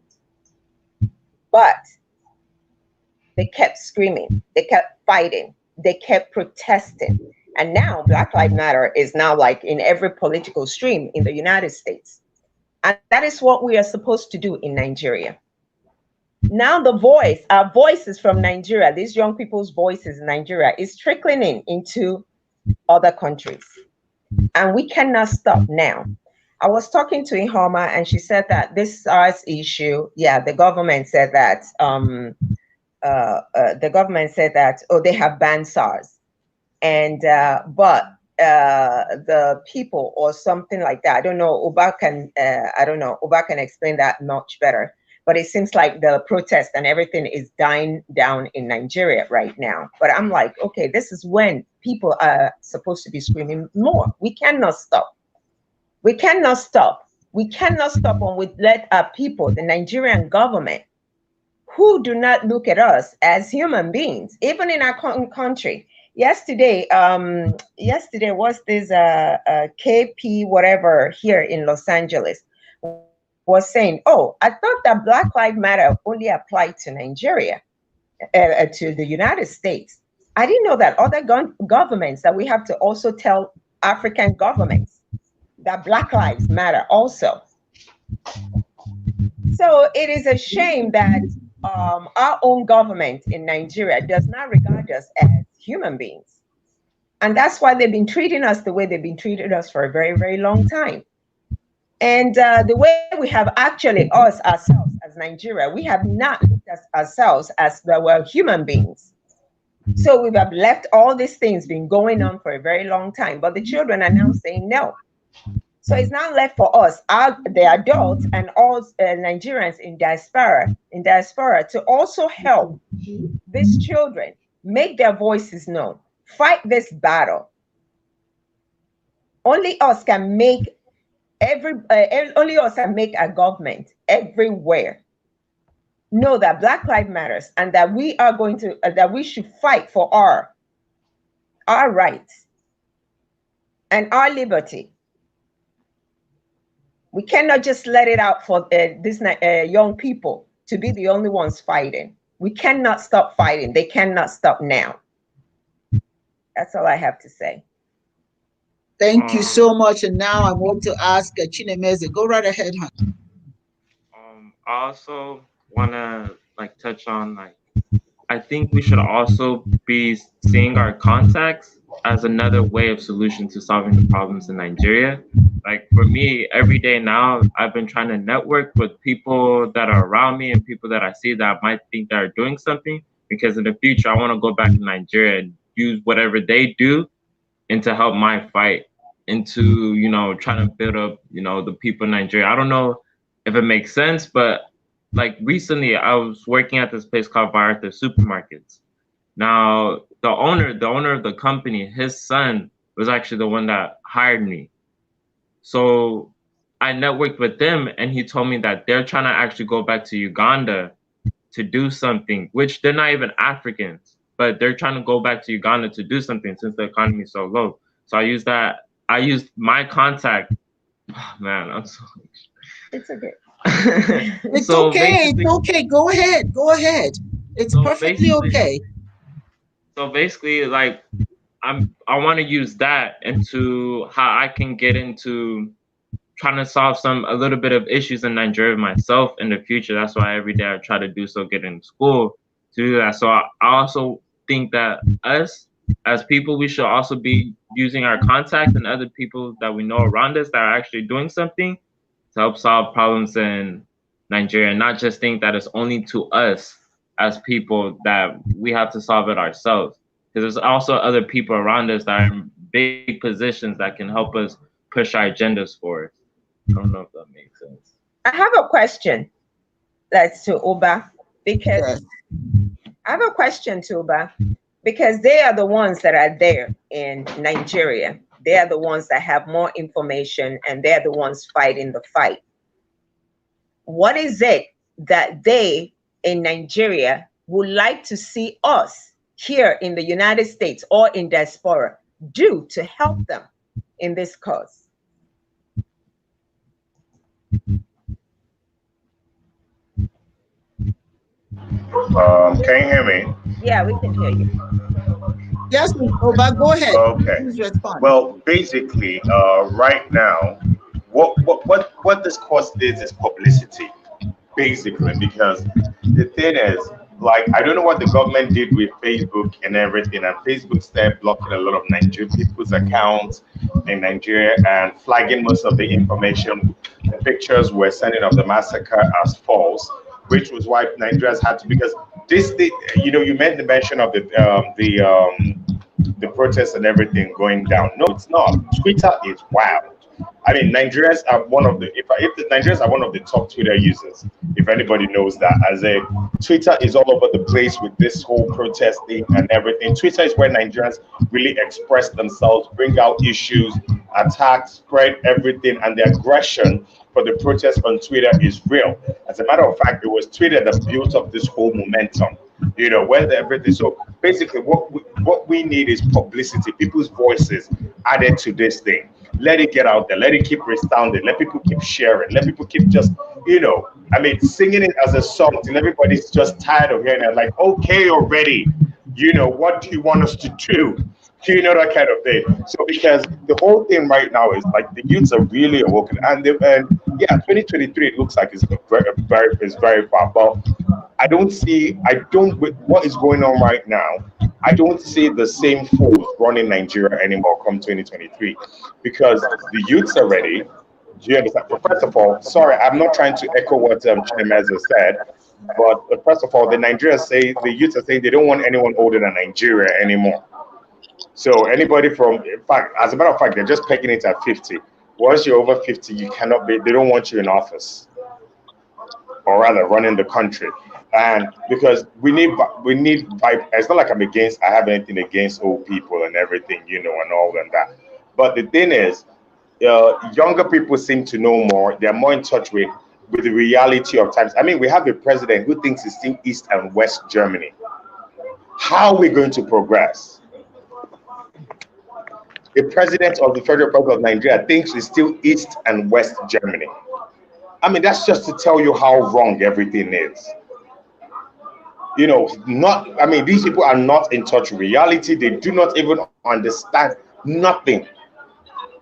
But they kept screaming, they kept fighting, they kept protesting. And now Black Lives Matter is now like in every political stream in the United States. And that is what we are supposed to do in Nigeria. Now our voices from Nigeria, these young people's voices in Nigeria, is trickling into other countries. And we cannot stop now. I was talking to Ihoma and she said that this SARS issue, yeah, the government said that, oh, they have banned SARS. And, but the people or something like that, I don't know, Uba can explain that much better. But it seems like the protest and everything is dying down in Nigeria right now. But I'm like, okay, this is when people are supposed to be screaming more. We cannot stop. We cannot stop. We cannot stop when we let our people, the Nigerian government, who do not look at us as human beings, even in our country. Yesterday was this KP whatever here in Los Angeles was saying, oh, I thought that Black Lives Matter only applied to Nigeria, to the United States. I didn't know that other governments, that we have to also tell African governments that Black Lives Matter also. So it is a shame that our own government in Nigeria does not regard us as human beings. And that's why they've been treating us the way they've been treating us for a very, very long time. And the way we have actually ourselves as Nigeria, we have not looked at ourselves as the well human beings. So we have left all these things been going on for a very long time, but the children are now saying no. So it's now left for us, the adults and all Nigerians in diaspora to also help these children make their voices known, fight this battle. Only us can make only us can make a government everywhere know that Black Lives Matters and that we are going to that we should fight for our rights and our liberty. We cannot just let it out for these young people to be the only ones fighting. We cannot stop fighting. They cannot stop now. That's all I have to say. Thank you so much. And now I want to ask Chinemeze. Go right ahead, hon. I also want to like touch on like I think we should also be seeing our contacts as another way of solution to solving the problems in Nigeria. Like for me, every day now, I've been trying to network with people that are around me and people that I see that I might think that are doing something. Because in the future, I want to go back to Nigeria and use whatever they do and to help my fight into, you know, trying to build up, you know, the people in Nigeria. I don't know if it makes sense, but like recently I was working at this place called Bartha Supermarkets. Now the owner of the company, his son was actually the one that hired me. So I networked with them and he told me that they're trying to actually go back to Uganda to do something, which they're not even Africans, but they're trying to go back to Uganda to do something since the economy is so low. So I used my contact. Oh, man, I'm so. It's okay. It's okay. It's okay. Go ahead. Go ahead. It's perfectly okay. So basically, like, I want to use that into how I can get into trying to solve a little bit of issues in Nigeria myself in the future. That's why every day I try to do so, get in school to do that. So I also think that us as people, we should also be using our contacts and other people that we know around us that are actually doing something to help solve problems in Nigeria, and not just think that it's only to us as people that we have to solve it ourselves. Because there's also other people around us that are in big positions that can help us push our agendas forward. I don't know if that makes sense. I have a question that's to Oba, because I have a question to Oba, because they are the ones that are there in Nigeria. They are the ones that have more information and they're the ones fighting the fight. What is it that they in Nigeria would like to see us here in the United States or in diaspora do to help them in this cause? Can you hear me? Yeah, we can hear you. Yes, Oba, go ahead. Okay. Please respond. Well, basically, right now, what this course is publicity, basically, because the thing is, like, I don't know what the government did with Facebook and everything, and Facebook started blocking a lot of Nigerian people's accounts in Nigeria and flagging most of the information. The pictures were sending of the massacre as false, which was why Nigerians had to, because this, you know, you made the mention of the protests and everything going down. No, it's not. Twitter is wild. I mean, Nigerians are one of the if the Nigerians are one of the top Twitter users. If anybody knows that, as a Twitter is all over the place with this whole protesting and everything. Twitter is where Nigerians really express themselves, bring out issues, attack, spread everything, and the aggression for the protest on Twitter is real. As a matter of fact, it was Twitter that built up this whole momentum. You know, where everything. So basically, what we need is publicity, people's voices added to this thing. Let it get out there. Let it keep resounding. Let people keep sharing. Let people keep just, you know, I mean, singing it as a song till everybody's just tired of hearing it. Like, okay, already. You know, what do you want us to do? You know, that kind of thing. So because the whole thing right now is like the youths are really awoken, and yeah, 2023 it looks like it's very far, but with what is going on right now, I don't see the same force running Nigeria anymore come 2023, because the youths are ready. Do you understand? But first of all, sorry, I'm not trying to echo what Chinemeze said, but first of all, the youths are saying they don't want anyone older than Nigeria anymore. So anybody in fact, as a matter of fact, they're just pegging it at 50. Once you're over 50, you cannot be, they don't want you in office, or rather running the country. And because we need it's not like I have anything against old people and everything, you know, and all and that. But the thing is, younger people seem to know more. They're more in touch with the reality of times. I mean, we have a president who thinks he's still East and West Germany. How are we going to progress? The president of the Federal Republic of Nigeria thinks it's still East and West Germany. I mean, that's just to tell you how wrong everything is. You know, these people are not in touch with reality. They do not even understand nothing.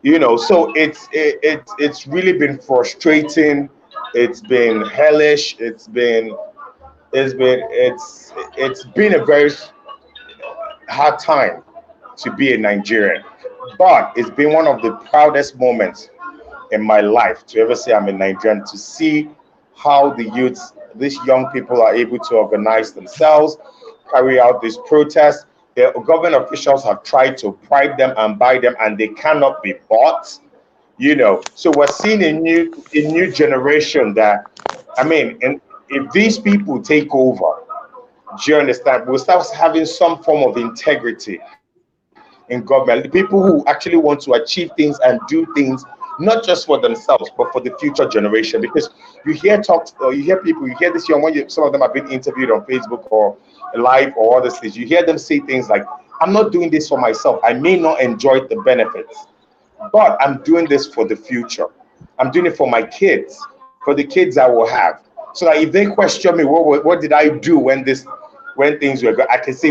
You know, so it's really been frustrating. It's been hellish. It's been a very hard time to be a Nigerian, but it's been one of the proudest moments in my life to ever say I'm a Nigerian, to see how the youths, these young people, are able to organize themselves, carry out these protests. The government officials have tried to bribe them and buy them, and they cannot be bought. You know, so we're seeing a new generation that, I mean, and if these people take over, do you understand? We'll start having some form of integrity in government. People who actually want to achieve things and do things not just for themselves but for the future generation. Because you hear talk, or you hear people, you hear this young when some of them have been interviewed on Facebook or live or other things. You hear them say things like, "I'm not doing this for myself. I may not enjoy the benefits, but I'm doing this for the future. I'm doing it for my kids, for the kids I will have. So that if they question me, what did I do when things were good, I can say,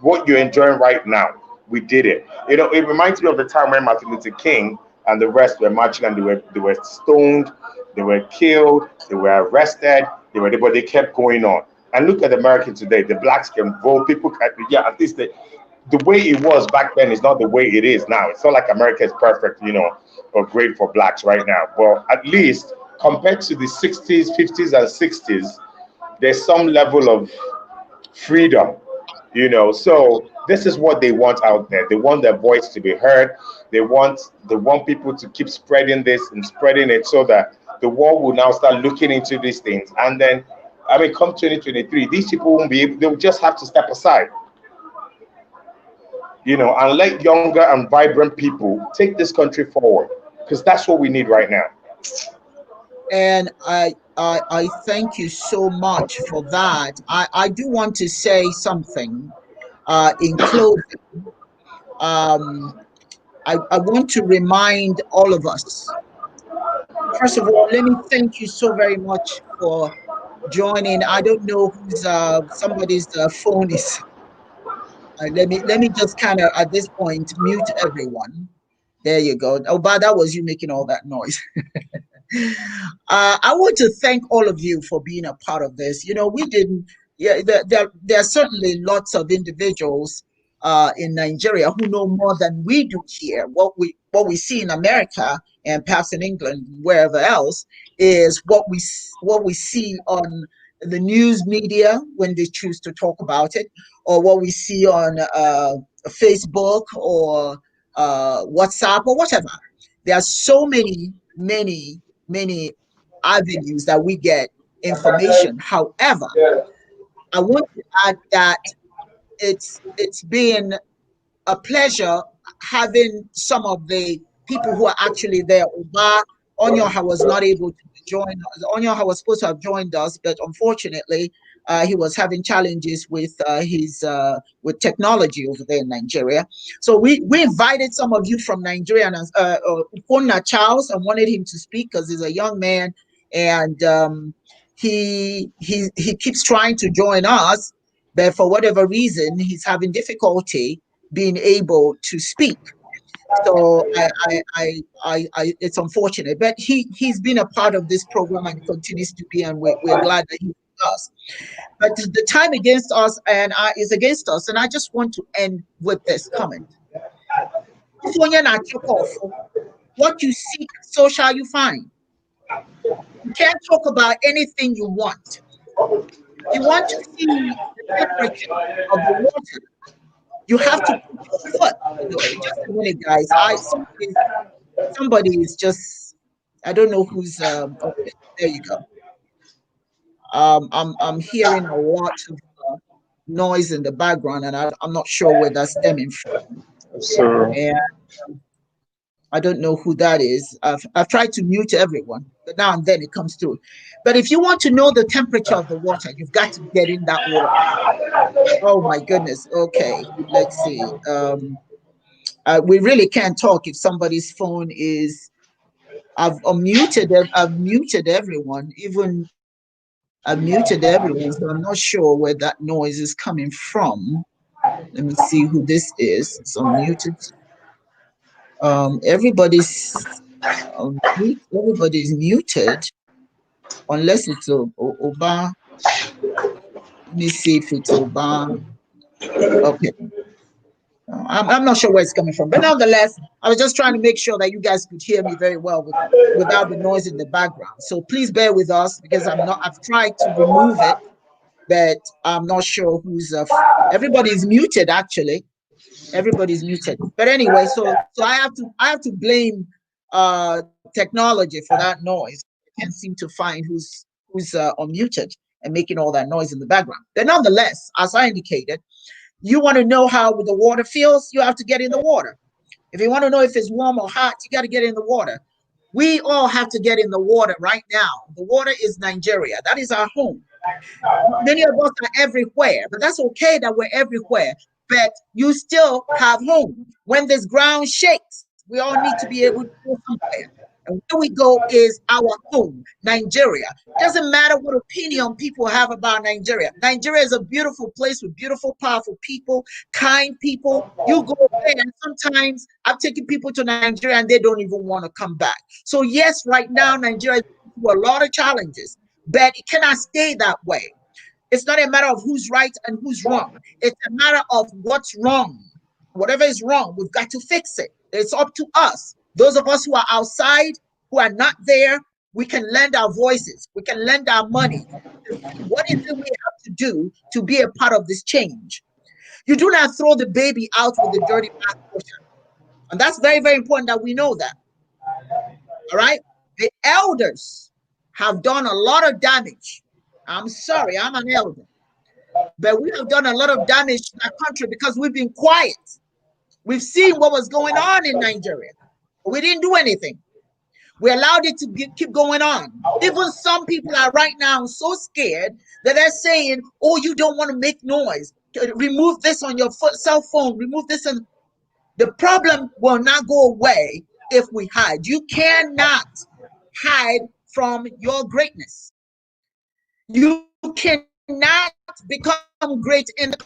what you're enjoying right now, we did it." You know, it reminds me of the time when Martin Luther King and the rest were marching, and they were stoned, they were killed, they were arrested, but they kept going on. And look at America today. The blacks can vote. People can, yeah, at least the way it was back then is not the way it is now. It's not like America is perfect, or great for blacks right now. But at least compared to the 60s, 50s, and 60s, there's some level of freedom, So this is what they want out there. They want their voice to be heard. They want people to keep spreading this and spreading it, so that the world will now start looking into these things. And then, I mean, come 2023, these people won't be able. They'll just have to step aside, and let younger and vibrant people take this country forward, because that's what we need right now. And I thank you so much for that. I do want to say something in closing. I want to remind all of us. First of all, let me thank you so very much for joining. I don't know who's somebody's phone is. Let me just kind of at this point mute everyone. There you go. Oh, but that was you making all that noise. I want to thank all of you for being a part of this. We didn't. Yeah, there are certainly lots of individuals in Nigeria who know more than we do here. What we see in America and perhaps in England, wherever else, is what we see on the news media when they choose to talk about it, or what we see on Facebook or WhatsApp or whatever. There are so many avenues that we get information. However, I want to add that it's been a pleasure having some of the people who are actually there. Oba Onyoha was not able to join us. Onyoha was supposed to have joined us, but unfortunately, he was having challenges with his with technology over there in Nigeria. So we invited some of you from Nigeria, and Ukonna Charles, and wanted him to speak because he's a young man, and he keeps trying to join us, but for whatever reason, he's having difficulty being able to speak. So it's unfortunate, but he's been a part of this program and continues to be, and we're glad that he's with us. But the time against us is against us, and I just want to end with this comment. What you seek, so shall you find. You can't talk about anything you want. You want to see the temperature of the water. You have to put your foot. Just a minute, guys. Somebody is just. I don't know who's. Okay, there you go. I'm hearing a lot of noise in the background, and I'm not sure where that's stemming from. So And I don't know who that is. I've tried to mute everyone, but now and then it comes through. But if you want to know the temperature of the water, you've got to get in that water. Oh my goodness. Okay, let's see. We really can't talk if somebody's phone is. I've unmuted them. I've muted everyone. Even I've muted everyone, so I'm not sure where that noise is coming from. Let me see who this is. It's unmuted. Everybody's everybody's muted unless it's Oba. Let me see if it's Oba. Okay. I'm not sure where it's coming from, but nonetheless, I was just trying to make sure that you guys could hear me very well without the noise in the background. So please bear with us because I've tried to remove it, but I'm not sure who's everybody's muted actually. Everybody's muted. But anyway, so I have to blame technology for that noise. I can't seem to find who's unmuted and making all that noise in the background. But nonetheless, as I indicated, you want to know how the water feels, you have to get in the water. If you want to know if it's warm or hot, you got to get in the water. We all have to get in the water right now. The water is Nigeria. That is our home. Many of us are everywhere, but that's okay that we're everywhere. But you still have home. When this ground shakes, we all need to be able to go somewhere. And where we go is our home, Nigeria. Doesn't matter what opinion people have about Nigeria. Nigeria is a beautiful place with beautiful, powerful people, kind people. You go there, and sometimes I've taken people to Nigeria and they don't even want to come back. So yes, right now, Nigeria is going through a lot of challenges, but it cannot stay that way. It's not a matter of who's right and who's wrong. It's a matter of what's wrong. Whatever is wrong, we've got to fix it. It's up to us. Those of us who are outside, who are not there, we can lend our voices. We can lend our money. What is it we have to do to be a part of this change? You do not throw the baby out with the dirty bathwater. And that's very, very important that we know that. All right? The elders have done a lot of damage. I'm sorry, I'm an elder. But we have done a lot of damage to our country because we've been quiet. We've seen what was going on in Nigeria. We didn't do anything. We allowed it to keep going on. Even some people are right now so scared that they're saying, oh, you don't want to make noise. Remove this on your cell phone. Remove this. And the problem will not go away if we hide. You cannot hide from your greatness. You cannot become great in the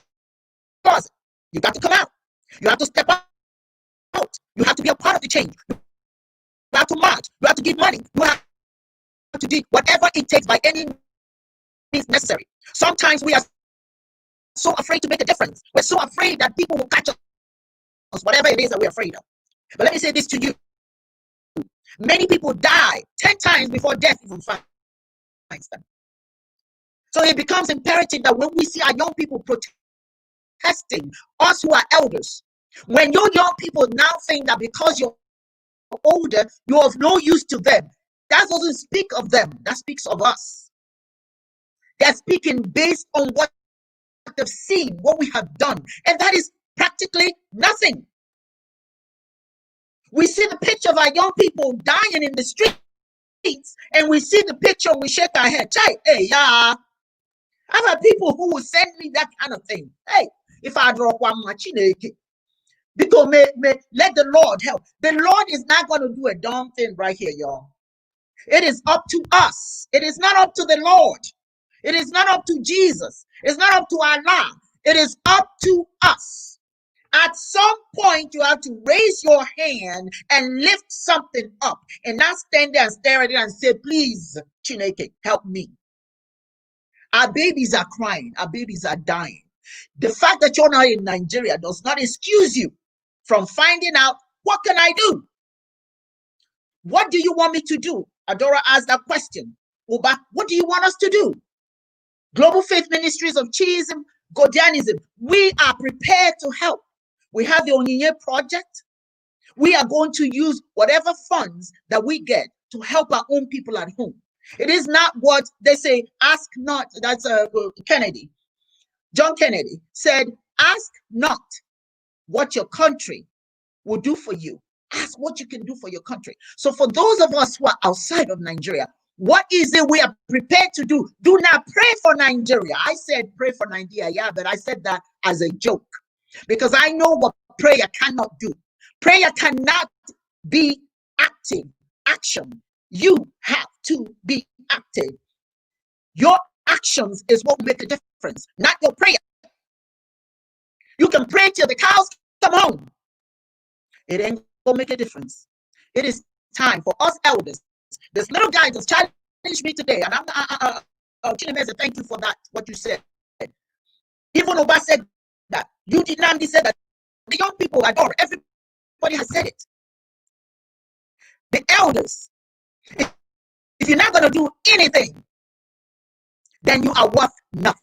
closet. You got to come out. You have to step out. You have to be a part of the change. You have to march. You have to give money. You have to do whatever it takes by any means necessary. Sometimes we are so afraid to make a difference. We're so afraid that people will catch us, whatever it is that we're afraid of. But let me say this to you. Many people die 10 times before death even finds them. So it becomes imperative that when we see our young people protesting, us who are elders, when your young people now think that because you're older, you're of no use to them, that doesn't speak of them, that speaks of us. They're speaking based on what they've seen, what we have done, and that is practically nothing. We see the picture of our young people dying in the streets, and we see the picture and we shake our head. Hey, yeah. I've had people who will send me that kind of thing. Hey, if I draw one much, because let the Lord help. The Lord is not going to do a dumb thing right here, y'all. It is up to us. It is not up to the Lord. It is not up to Jesus. It's not up to Allah. It is up to us. At some point, you have to raise your hand and lift something up and not stand there and stare at it and say, please, Chineke, help me. Our babies are crying. Our babies are dying. The fact that you're not in Nigeria does not excuse you from finding out, what can I do? What do you want me to do? Adora asked that question. Uba, what do you want us to do? Global Faith Ministries of Chiism, Godianism, we are prepared to help. We have the Onyinye Project. We are going to use whatever funds that we get to help our own people at home. It is not what they say, ask not. That's Kennedy. John Kennedy said, ask not what your country will do for you. Ask what you can do for your country. So for those of us who are outside of Nigeria, what is it we are prepared to do? Do not pray for Nigeria. I said pray for Nigeria, yeah, but I said that as a joke because I know what prayer cannot do. Prayer cannot be active, action. You have to be active. Your actions is what will make a difference, not your prayer. You can pray till the cows come home. It ain't go make a difference. It is time for us elders. This little guy just challenged me today, and Chinemeze, thank you for that, what you said. Even Oba said that. You did not said that. The young people adore. Everybody has said it. The elders, if you're not going to do anything, then you are worth nothing.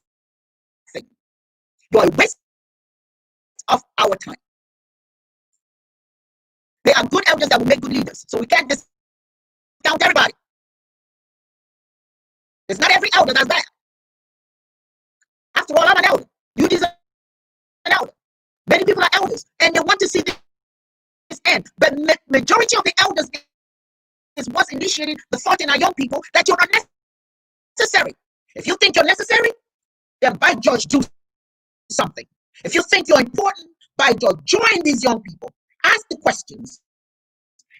You're a waste of our time. There are good elders that will make good leaders, so we can't discount everybody. It's not every elder that's bad. After all, I'm an elder. You deserve an elder. Many people are elders, and they want to see this end. But majority of the elders is what's initiating the thought in our young people that you're not necessary. If you think you're necessary, then by George, do something. If you think you're important, by George, join these young people. Ask the questions.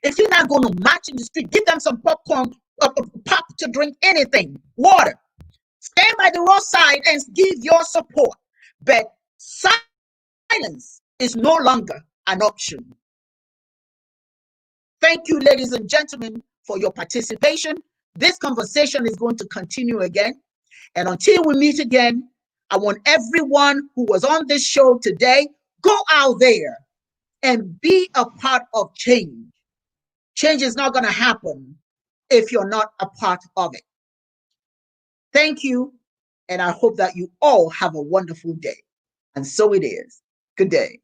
If you're not going to march in the street, give them some popcorn, pop to drink, anything, water. Stand by the roadside and give your support. But silence is no longer an option. Thank you, ladies and gentlemen, for your participation. This conversation is going to continue again. And until we meet again, I want everyone who was on this show today, go out there and be a part of change. Change is not going to happen if you're not a part of it. Thank you, and I hope that you all have a wonderful day. And so it is. Good day.